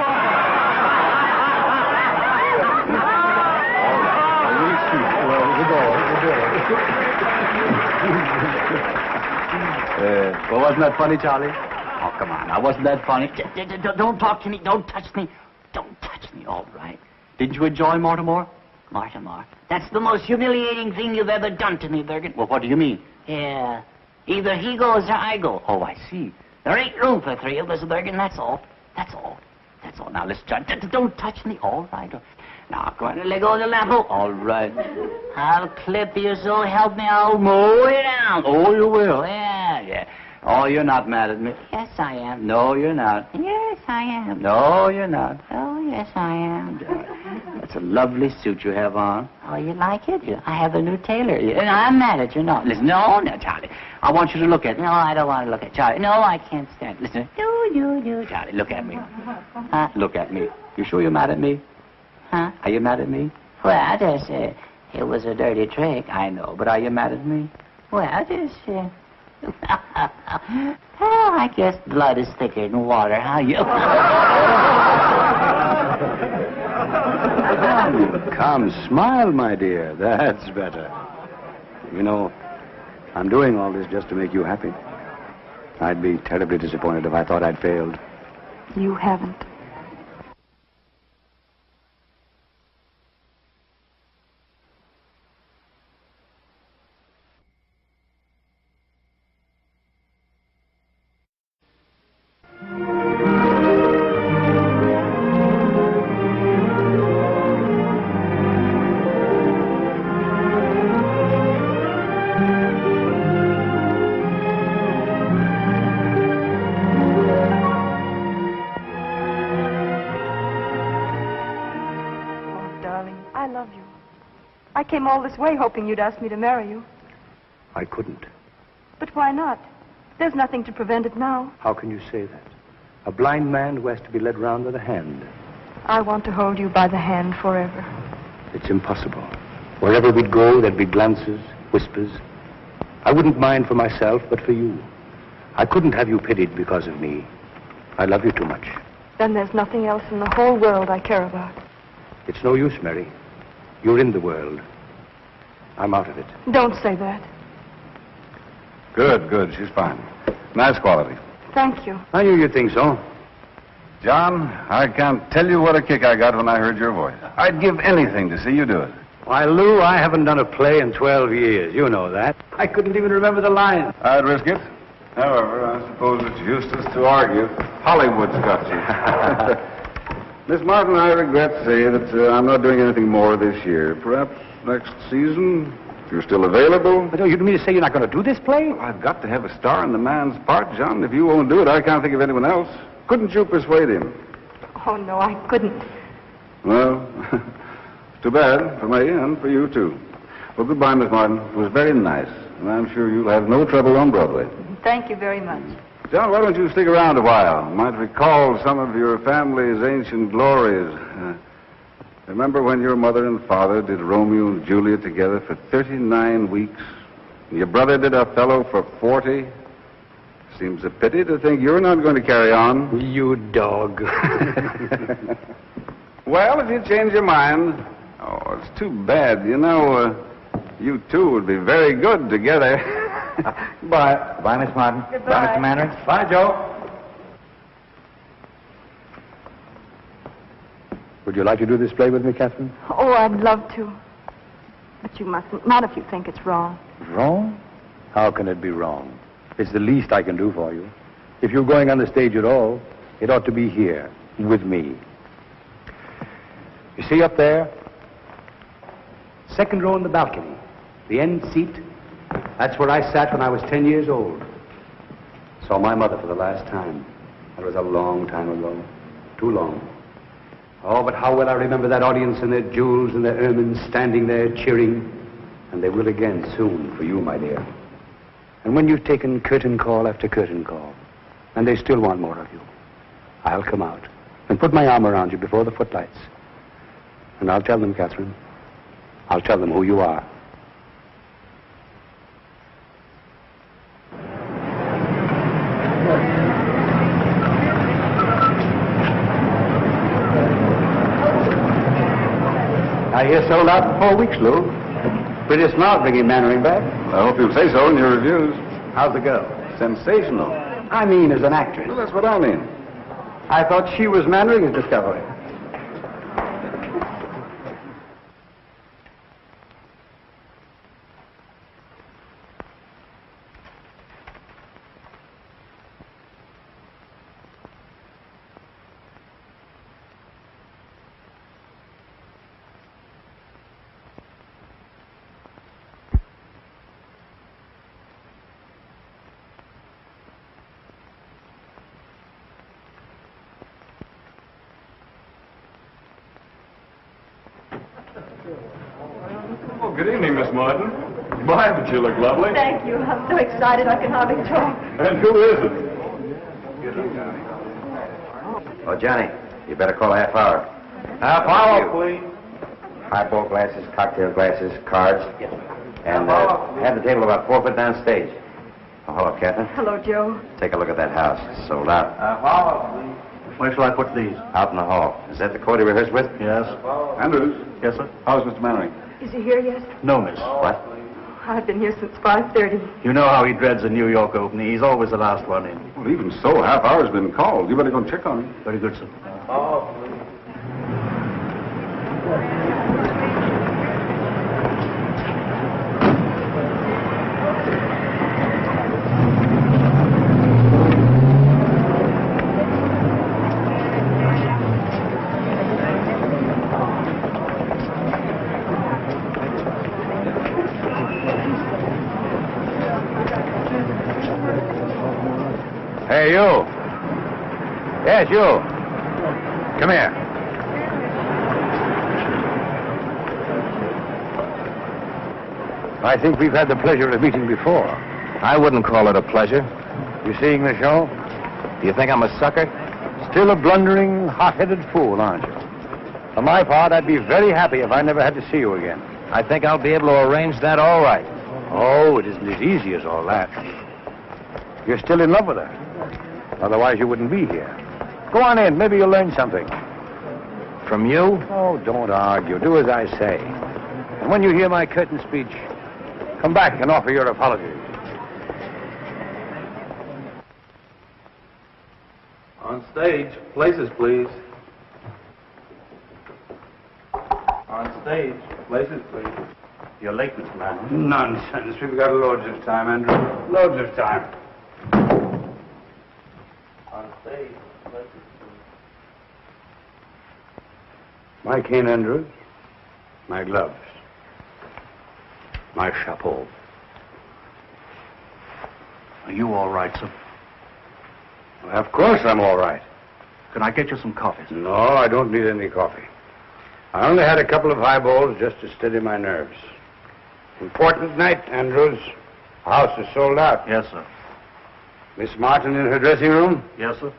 Well, wasn't that funny, Charlie? Oh, come on. Now, wasn't that funny? Don't talk to me. Don't touch me. Don't touch me. All right. Didn't you enjoy Mortimer? Mortimer, that's the most humiliating thing you've ever done to me, Bergen. Well, what do you mean? Yeah. Either he goes or I go. Oh, I see. There ain't room for three of us, Bergen. That's all. That's all. That's all. Now, listen, John. Don't touch me. All right. Now, I'm going to let go of the lamp. All right. I'll clip you, so help me. I'll mow it down. Oh, you will? Yeah. Oh, you're not mad at me. Yes, I am. No, you're not. Yes, I am. No, you're not. Oh, yes, I am. That's a lovely suit you have on. Oh, you like it? I have a new tailor. I'm mad at you. No, listen. No, Charlie. I want you to look at me. No, I don't want to look at Charlie. No, I can't stand it. Listen. No. Charlie, look at me. Huh? Look at me. You sure you're mad at me? Huh? Are you mad at me? Well, it was a dirty trick. I know, but are you mad at me? Well, well, I guess blood is thicker than water. How you? Come, smile, my dear. That's better. You know, I'm doing all this just to make you happy. I'd be terribly disappointed if I thought I'd failed. You haven't. I came all this way hoping you'd ask me to marry you. I couldn't. But why not? There's nothing to prevent it now. How can you say that? A blind man who has to be led round with a hand. I want to hold you by the hand forever. It's impossible. Wherever we'd go, there'd be glances, whispers. I wouldn't mind for myself, but for you. I couldn't have you pitied because of me. I love you too much. Then there's nothing else in the whole world I care about. It's no use, Mary. You're in the world. I'm out of it. Don't say that. Good. She's fine. Nice quality. Thank you. I knew you'd think so. John, I can't tell you what a kick I got when I heard your voice. I'd give anything to see you do it. Why, Lou, I haven't done a play in 12 years. You know that. I couldn't even remember the lines. I'd risk it. However, I suppose it's useless to argue. Hollywood's got you. Miss Martin, I regret to say that I'm not doing anything more this year. Perhaps next season, if you're still available. But you mean to say you're not going to do this play? Well, I've got to have a star in the man's part, John. If you won't do it, I can't think of anyone else. Couldn't you persuade him? Oh, no, I couldn't. Well, too bad for me and for you, too. Well, goodbye, Miss Martin. It was very nice, and I'm sure you'll have no trouble on Broadway. Thank you very much. John, why don't you stick around a while? Might recall some of your family's ancient glories. Remember when your mother and father did Romeo and Juliet together for 39 weeks? And your brother did Othello for 40? Seems a pity to think you're not going to carry on. You dog. Well, if you change your mind... Oh, it's too bad. You know, you two would be very good together. Bye. Bye, Miss Martin. Goodbye. Bye, Mr. Mannering. Bye, Joe. Would you like to do this play with me, Catherine? Oh, I'd love to. But you mustn't. Not if you think it's wrong. Wrong? How can it be wrong? It's the least I can do for you. If you're going on the stage at all, it ought to be here, with me. You see up there? Second row in the balcony. The end seat. That's where I sat when I was 10 years old. Saw my mother for the last time. That was a long time ago. Too long. Oh, but how well I remember that audience and their jewels and their ermines standing there cheering. And they will again soon for you, my dear. And when you've taken curtain call after curtain call, and they still want more of you, I'll come out and put my arm around you before the footlights. And I'll tell them, Catherine, I'll tell them who you are. I hear sold out for 4 weeks, Lou. Pretty smart bringing Mannering back. I hope you'll say so in your reviews. How's the girl? Sensational. I mean, as an actress. Well, that's what I mean. I thought she was Mannering's discovery. Oh, good evening, Miss Martin. My, but you look lovely. Thank you. I'm so excited I can hardly talk. And who is it? Oh, Johnny, you better call a half hour. Half hour, please. Highball glasses, cocktail glasses, cards. And have the table about 4 foot down stage. Oh, hello, Captain. Hello, Joe. Take a look at that house. It's sold out. Half hour, please. Where shall I put these? Out in the hall. Is that the court he rehearsed with? Yes. Andrews. Yes, sir? How's Mr. Mannering? Is he here yet? No, miss. What? I've been here since 5:30. You know how he dreads a New York opening. He's always the last one in. Well, even so, half hour's been called. You better go and check on him. Very good, sir. Hey, you. Yes, you. Come here. I think we've had the pleasure of meeting before. I wouldn't call it a pleasure. You seeing the show? Do you think I'm a sucker? Still a blundering, hot-headed fool, aren't you? For my part, I'd be very happy if I never had to see you again. I think I'll be able to arrange that all right. Oh, it isn't as easy as all that. You're still in love with her. Otherwise, you wouldn't be here. Go on in. Maybe you'll learn something. From you? Oh, don't argue. Do as I say. And when you hear my curtain speech, come back and offer your apologies. On stage. Places, please. On stage. Places, please. You're late, Mr. Manning. Nonsense. We've got loads of time, Andrew. Loads of time. On stage. Places, please. My cane, Andrews. My gloves. My chapeau. Are you all right, sir? Well, of course I'm all right. Can I get you some coffee, sir? No, I don't need any coffee. I only had a couple of highballs just to steady my nerves. Important night, Andrews. The house is sold out. Yes, sir. Miss Martin in her dressing room? Yes, sir.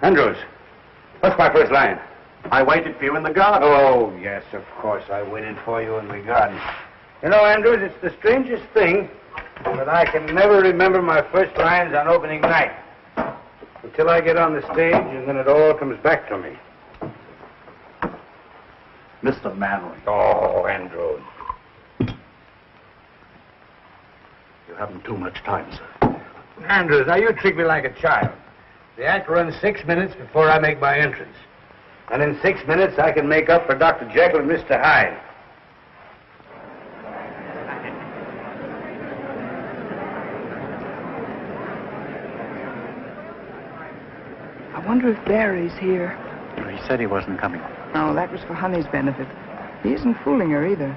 Andrews, what's my first line? I waited for you in the garden. Oh, yes, of course. I waited for you in the garden. You know, Andrews, it's the strangest thing, but I can never remember my first lines on opening night. Until I get on the stage, and then it all comes back to me. Mr. Mannering. Oh, Andrews. You haven't too much time, sir. Andrews, now you treat me like a child. The act runs 6 minutes before I make my entrance. And in 6 minutes, I can make up for Dr. Jekyll and Mr. Hyde. I wonder if Barry's here. He said he wasn't coming. No, that was for Honey's benefit. He isn't fooling her either.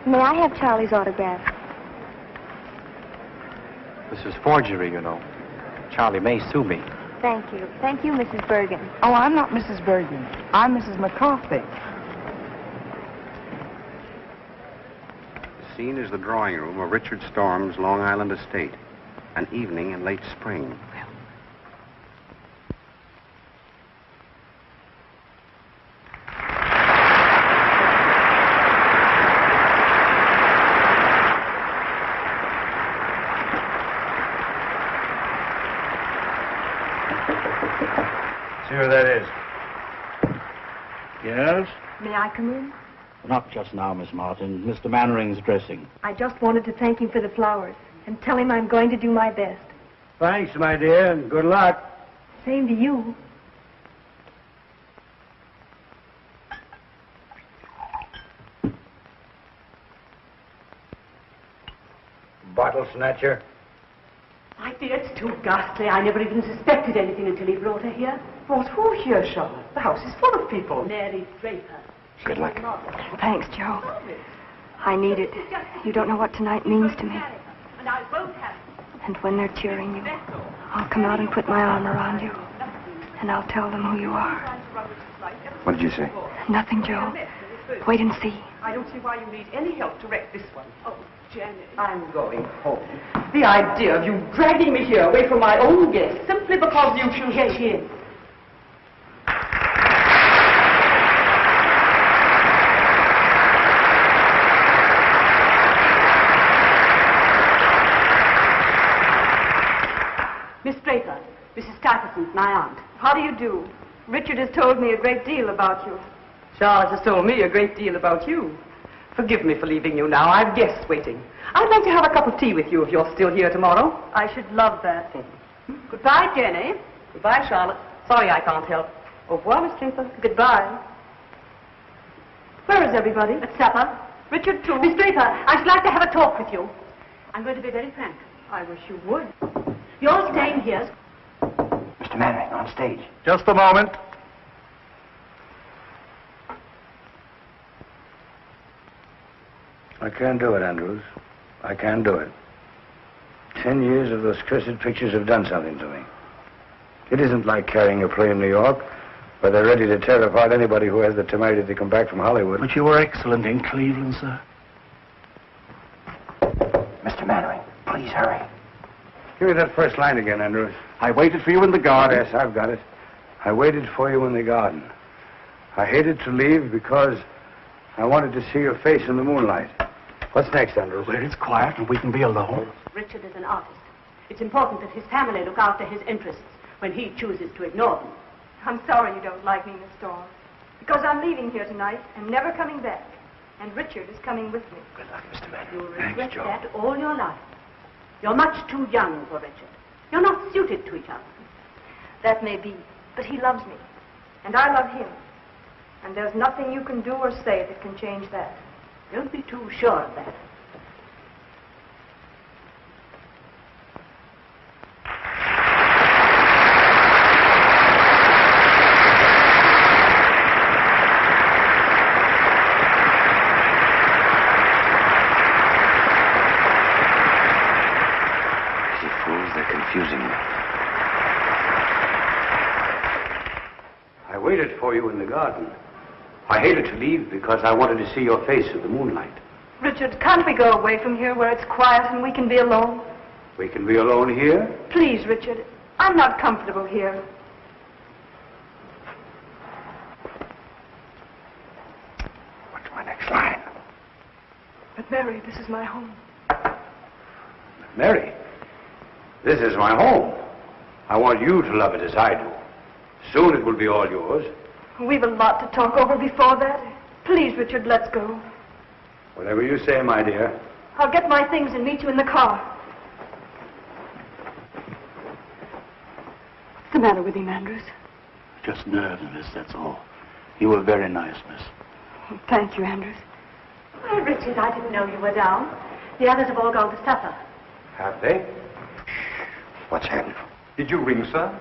May I have Charlie's autograph? This is forgery, you know. Charlie may sue me. Thank you. Thank you, Mrs. Bergen. Oh, I'm not Mrs. Bergen. I'm Mrs. McCarthy. The scene is the drawing room of Richard Storm's Long Island estate. An evening in late spring. See where that is. Yes? May I come in? Not just now, Miss Martin. Mr. Mannering's dressing. I just wanted to thank him for the flowers and tell him I'm going to do my best. Thanks, my dear, and good luck. Same to you. Bottle snatcher. My dear, it's too ghastly. I never even suspected anything until he brought her here. Brought who here, Charlotte? The house is full of people. Mary Draper. Good luck. Thanks, Joe. I need it. You don't know what tonight means to me. And I won't have And when they're cheering you, I'll come out and put my arm around you. And I'll tell them who you are. What did you say? Nothing, Joe. Wait and see. I don't see why you need any help to wreck this one. Oh, Janet. I'm going home. The idea of you dragging me here away from my own guests simply because you should get in. Miss Draper, Mrs. Stuyvesant, my aunt. How do you do? Richard has told me a great deal about you. Charlotte has told me a great deal about you. Forgive me for leaving you now. I've guests waiting. I'd like to have a cup of tea with you if you're still here tomorrow. I should love that. Goodbye, Jenny. Goodbye, Charlotte. Sorry I can't help. Au revoir, Miss Draper. Goodbye. Where is everybody? At supper. Richard, too. Miss Draper, I should like to have a talk with you. I'm going to be very frank. I wish you would. You're staying here. Mr. Mannering, on stage. Just a moment. I can't do it, Andrews. I can't do it. 10 years of those cursed pictures have done something to me. It isn't like carrying a play in New York, where they're ready to tear apart anybody who has the temerity to come back from Hollywood. But you were excellent in Cleveland, sir. Mr. Mannering, please hurry. Give me that first line again, Andrews. I waited for you in the garden. Yes, I've got it. I waited for you in the garden. I hated to leave because I wanted to see your face in the moonlight. What's next, Andrews? Where it's quiet and we can be alone. Richard is an artist. It's important that his family look after his interests when he chooses to ignore them. I'm sorry you don't like me, Miss Storm. Because I'm leaving here tonight and never coming back. And Richard is coming with me. Good luck, Mr. Mannering. You'll regret that all your life. You're much too young for Richard. You're not suited to each other. That may be, but he loves me. And I love him. And there's nothing you can do or say that can change that. Don't be too sure of that. Confusing me. I waited for you in the garden. I hated to leave because I wanted to see your face in the moonlight. Richard, can't we go away from here where it's quiet and we can be alone? We can be alone here? Please, Richard. I'm not comfortable here. What's my next line? But, Mary, this is my home. Mary, this is my home. I want you to love it as I do. Soon it will be all yours. We've a lot to talk over before that. Please, Richard, let's go. Whatever you say, my dear. I'll get my things and meet you in the car. the matter with him, Andrews? Just nerves, miss, that's all. You were very nice, miss. Oh, thank you, Andrews. Oh, Richard, I didn't know you were down. The others have all gone to supper. Have they? What's happened? Did you ring, sir?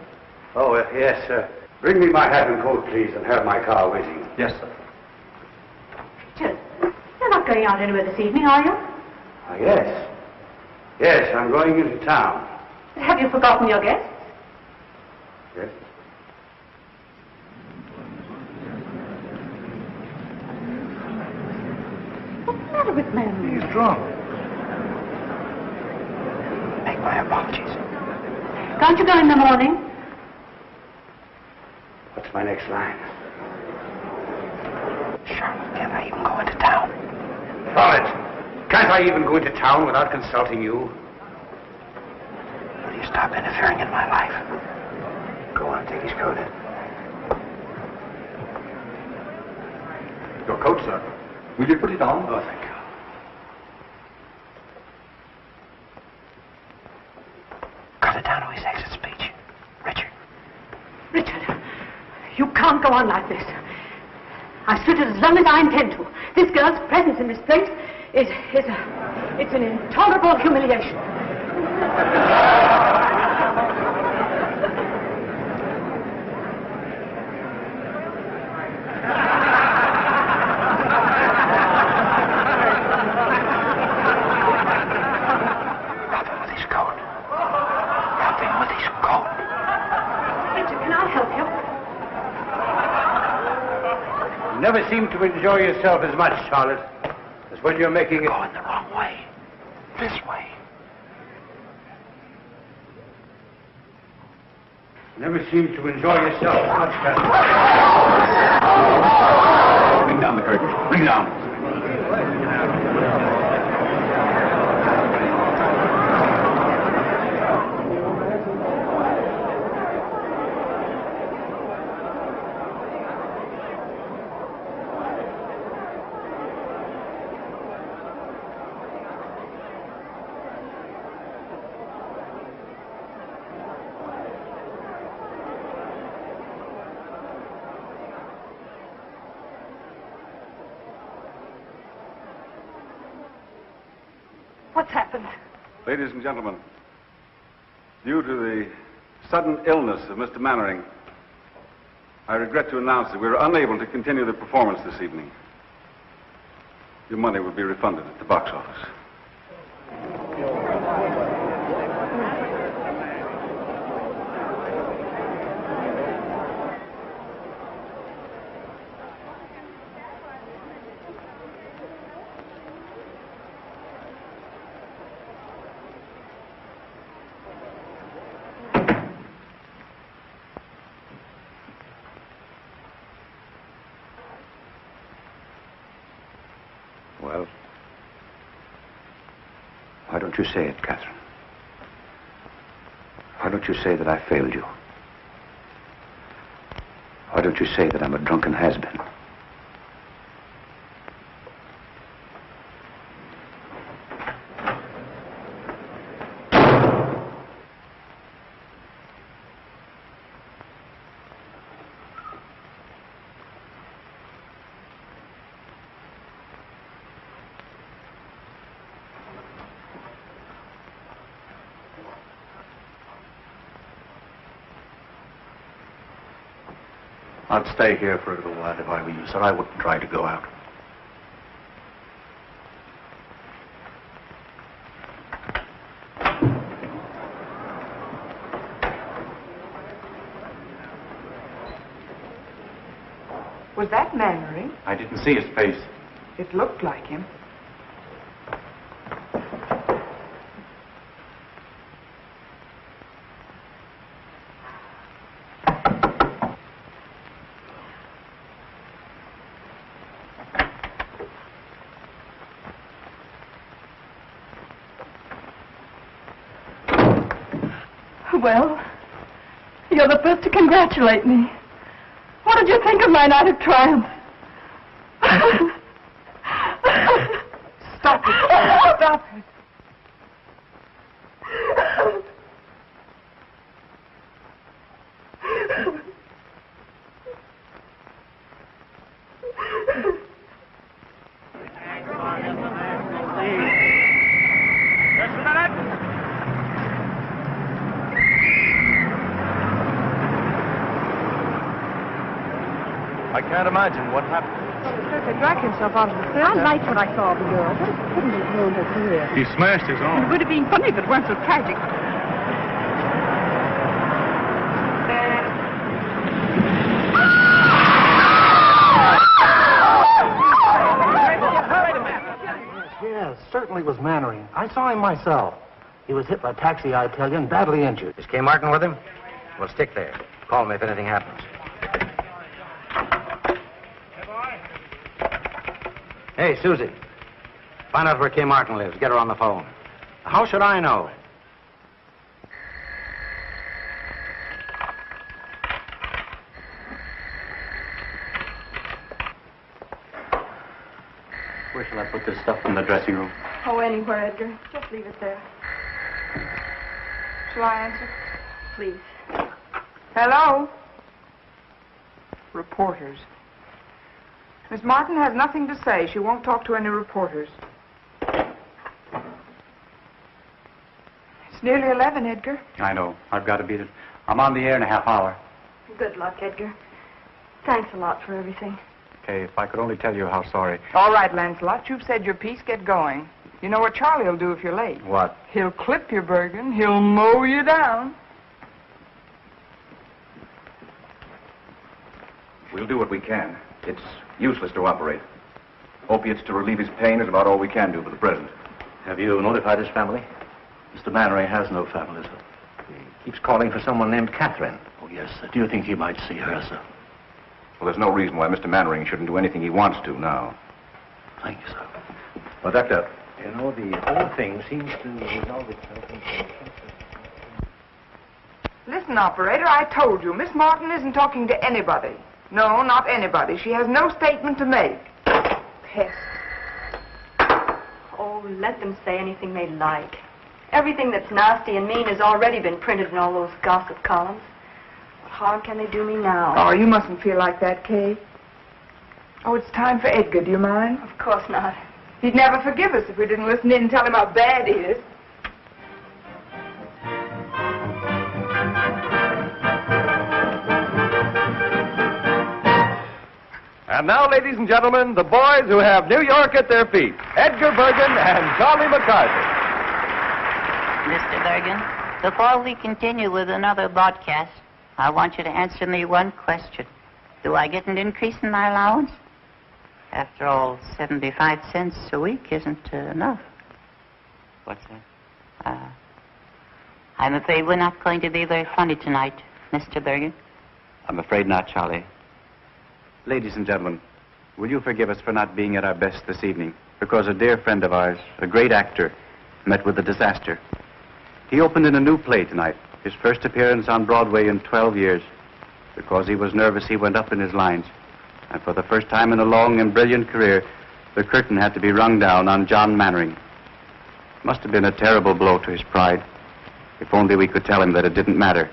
Oh, yes, sir. Bring me my hat and coat, please, and have my car waiting. Yes, sir. Richard, you're not going out anywhere this evening, are you? Yes. Yes, I'm going into town. Have you forgotten your guests? Yes? What's the matter with men? He's drunk. Make my apologies. Can't you go in the morning? What's my next line? Charlotte, can't I even go into town? Charlotte, can't I even go into town without consulting you? Will you stop interfering in my life? Go on, take his coat. Your coat, sir. Will you put it on? Oh, thank you. Cut it down to his exit speech. Richard. Richard, you can't go on like this. I've stood it as long as I intend to. This girl's presence in this place it's an intolerable humiliation. Never seem to enjoy yourself as much, Charlotte, as when you're making it... Going the wrong way. This way. Never seem to enjoy yourself as much, Catherine. Bring down the curtain. Bring down. What's happened? Ladies and gentlemen, due to the sudden illness of Mr. Mannering, I regret to announce that we are unable to continue the performance this evening. Your money will be refunded at the box office. Well, why don't you say it, Catherine? Why don't you say that I failed you? Why don't you say that I'm a drunken has-been? I'd stay here for a little while if I were you, sir. I wouldn't try to go out. Was that Mannering? I didn't see his face. It looked like him. Well, you're the first to congratulate me. What did you think of my night of triumph? Stop it. Stop it. I can't imagine what happened. They dragged himself out of the theater. I liked what I saw of the girl, but it couldn't have ruined her career. He smashed his It arm. would have been funny if it weren't so tragic. Yes, certainly was Mannering. I saw him myself. He was hit by a taxi, I tell you, and badly injured. Is Kay Martin with him? Well, stick there. Call me if anything happens. Hey, Susie. Find out where Kay Martin lives. Get her on the phone. How should I know? Where shall I put this stuff in the dressing room? Oh, anywhere, Edgar. Just leave it there. Shall I answer? Please. Hello? Reporters. Miss Martin has nothing to say. She won't talk to any reporters. It's nearly 11, Edgar. I know. I've got to beat it. I'm on the air in a half hour. Good luck, Edgar. Thanks a lot for everything. Okay, if I could only tell you how sorry. All right, Lancelot, you've said your piece. Get going. You know what Charlie will do if you're late. What? He'll clip you, Bergen. He'll mow you down. We'll do what we can. It's useless to operate. Opiates to relieve his pain is about all we can do for the present. Have you notified his family? Mr. Mannering has no family, sir. He keeps calling for someone named Catherine. Oh, yes, sir. Do you think he might see her, sir? Well, there's no reason why Mr. Mannering shouldn't do anything he wants to now. Thank you, sir. Well, Doctor, you know, the whole thing seems to resolve itself into... Listen, operator, I told you, Miss Martin isn't talking to anybody. No, not anybody. She has no statement to make. Pest. Oh, let them say anything they like. Everything that's nasty and mean has already been printed in all those gossip columns. What harm can they do me now? Oh, you mustn't feel like that, Kay. Oh, it's time for Edgar. Do you mind? Of course not. He'd never forgive us if we didn't listen in and tell him how bad he is. And now, ladies and gentlemen, the boys who have New York at their feet, Edgar Bergen and Charlie McCarthy. Mr. Bergen, before we continue with another broadcast, I want you to answer me one question. Do I get an increase in my allowance? After all, 75 cents a week isn't enough. What's that? I'm afraid we're not going to be very funny tonight, Mr. Bergen. I'm afraid not, Charlie. Ladies and gentlemen, will you forgive us for not being at our best this evening? Because a dear friend of ours, a great actor, met with a disaster. He opened in a new play tonight, his first appearance on Broadway in 12 years. Because he was nervous, he went up in his lines. And for the first time in a long and brilliant career, the curtain had to be rung down on John Mannering. Must have been a terrible blow to his pride. If only we could tell him that it didn't matter,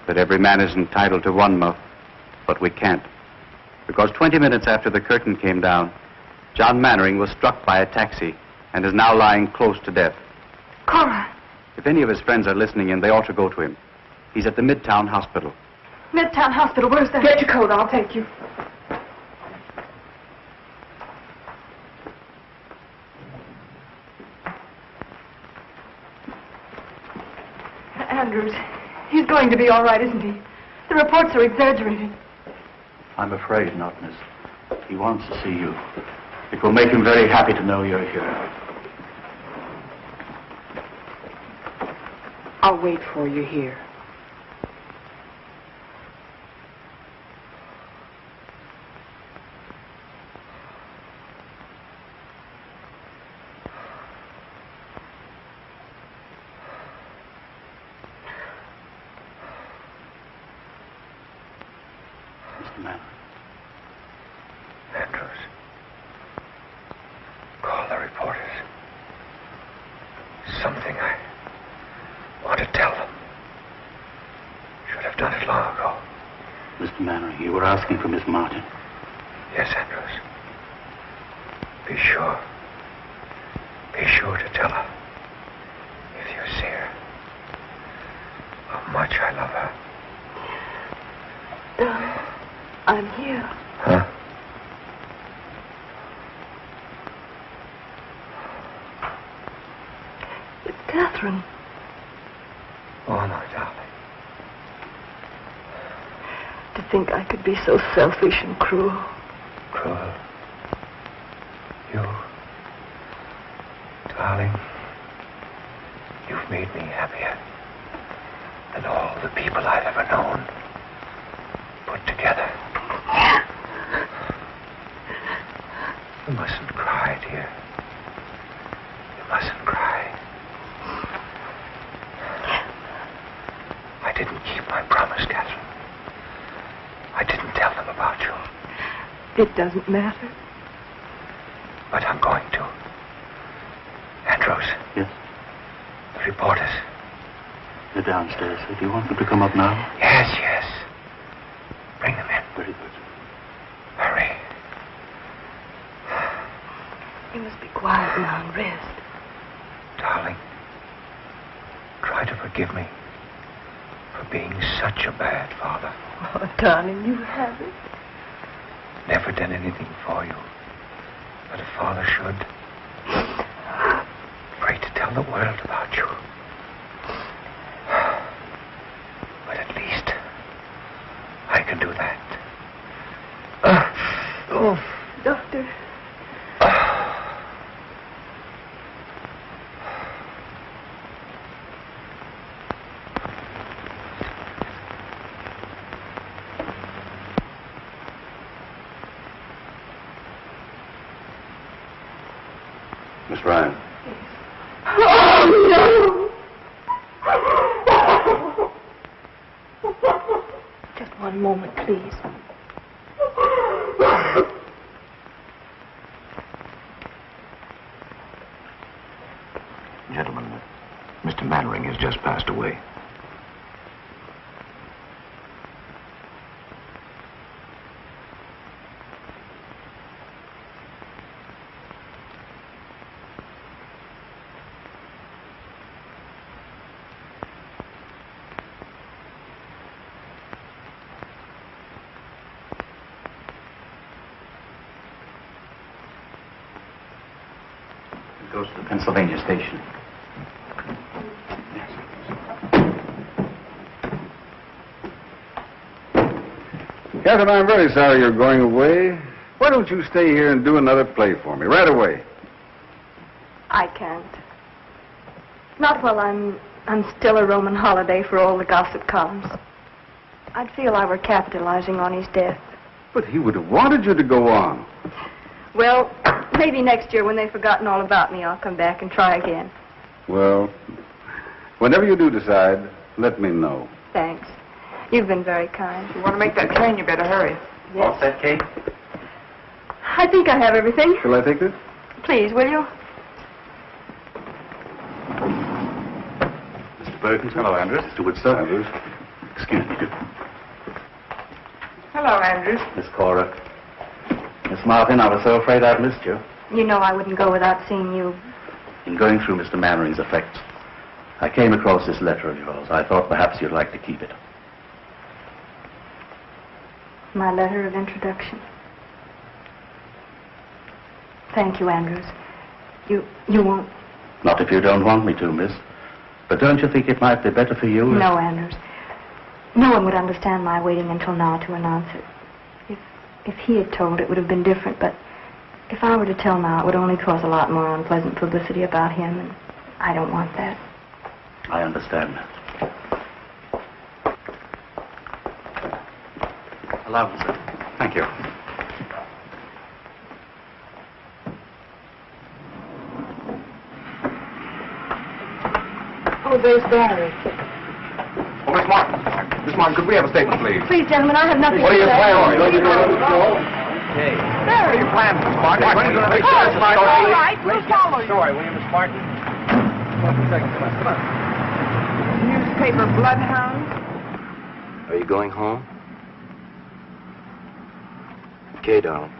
that every man is entitled to one mouth, but we can't. Because 20 minutes after the curtain came down, John Mannering was struck by a taxi and is now lying close to death. Cora. If any of his friends are listening in, they ought to go to him. He's at the Midtown Hospital. Midtown Hospital, where's that? Get your coat, I'll take you. Andrews, he's going to be all right, isn't he? The reports are exaggerated. I'm afraid not, miss. He wants to see you. It will make him very happy to know you're here. I'll wait for you here. Mr. Mannering. Andrews. Call the reporters. Something I want to tell them. Should have done it long ago. Mr. Mannering, you were asking for Miss Martin. Yes, Andrews. Be sure. Be sure to tell her. If you see her. How much I love her. I'm here. Huh? children. Oh, no, darling. To think I could be so selfish and cruel. Cruel. You, darling, you've made me happier than all the people I've ever known put together. You mustn't cry, dear. You mustn't cry. I didn't keep my promise, Catherine. I didn't tell them about you. It doesn't matter. But I'm going to. Andrews. Yes? The reporters. They're downstairs. Do you want them to come up now? Yes, yes. Bring them in. Very good. Hurry. You must be quiet now and rest. Darling, try to forgive me for being such a bad father. Oh, darling, you haven't. Never done anything for you that a father should. Afraid to tell the world about you. But at least I can do that. Doctor. Miss Ryan. Oh, no! Just one moment, please. Gentlemen, Mr. Mannering has just passed away. It goes to the Pennsylvania station. Catherine, I'm very sorry you're going away. Why don't you stay here and do another play for me right away? I can't. Not while I'm still a Roman holiday for all the gossip columns. I'd feel I were capitalizing on his death. But he would have wanted you to go on. Well, maybe next year when they've forgotten all about me, I'll come back and try again. Well, whenever you do decide, let me know. Thanks. You've been very kind. If you want to make that train, you better hurry. Yes. All set, Kate? I think I have everything. Shall I take this? Please, will you? Mr. Perkins. Hello, Andrews. Mr. Woodstock. Andrews. Excuse me. Hello, Andrews. Miss Cora. Miss Martin, I was so afraid I'd missed you. You know I wouldn't go without seeing you. In going through Mr. Mannering's effects, I came across this letter of yours. I thought perhaps you'd like to keep it. My letter of introduction. Thank you, Andrews. You won't... Not if you don't want me to, miss. But don't you think it might be better for you? No, Andrews. No one would understand my waiting until now to announce it. If he had told, it would have been different, but if I were to tell now, it would only cause a lot more unpleasant publicity about him, and I don't want that. I understand. Allow me, sir. Thank you. Oh, there's Barry. Oh, Miss Martin. Miss Martin, could we have a statement, please? Please, gentlemen, I have nothing What are to your say. plans? What Okay. are your plans, Miss Martin? When are you going to make Oh, sure Miss Martin? all right, we'll follow you. Sorry, will you, Miss Martin? Come on. Newspaper bloodhound. Are you going home? Okay, darling.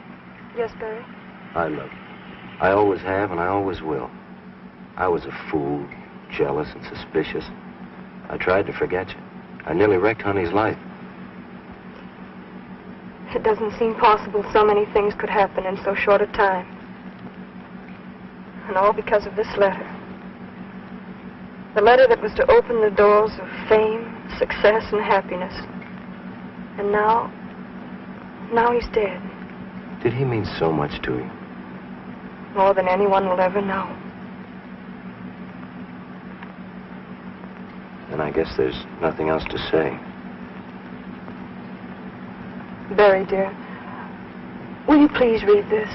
Yes, Barry? I love you. I always have, and I always will. I was a fool, jealous and suspicious. I tried to forget you. I nearly wrecked Honey's life. It doesn't seem possible so many things could happen in so short a time. And all because of this letter. The letter that was to open the doors of fame, success, and happiness. And now he's dead. Did he mean so much to you? More than anyone will ever know. And I guess there's nothing else to say. Barry, dear, will you please read this?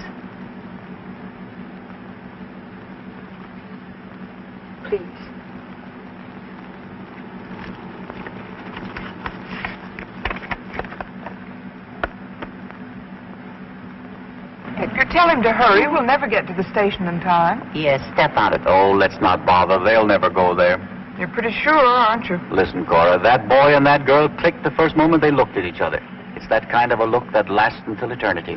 Please. Edgar, tell him to hurry. We'll never get to the station in time. Yes, step out of it. Oh, let's not bother. They'll never go there. You're pretty sure, aren't you? Listen, Cora, that boy and that girl clicked the first moment they looked at each other. It's that kind of a look that lasts until eternity.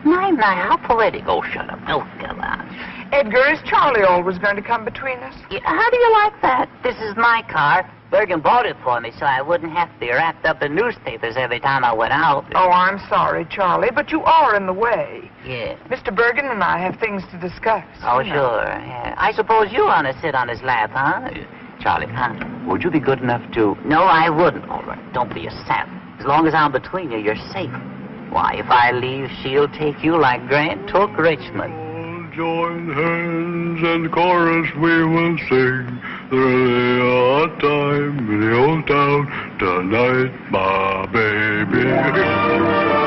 My, how poetic. Oh, shut up. Oh, come on. Edgar, is Charlie always going to come between us? Yeah, how do you like that? This is my car. Bergen bought it for me so I wouldn't have to be wrapped up in newspapers every time I went out. Oh, I'm sorry, Charlie, but you are in the way. Yeah. Mr. Bergen and I have things to discuss. Oh, sure. Yeah. I suppose you want to sit on his lap, huh? Charlie, would you be good enough to... No, I wouldn't. All right, don't be a sap. As long as I'm between you, you're safe. Why, if I leave, she'll take you like Grant took Richmond. Join hands and chorus we will sing. There's a time in the old town tonight, my baby.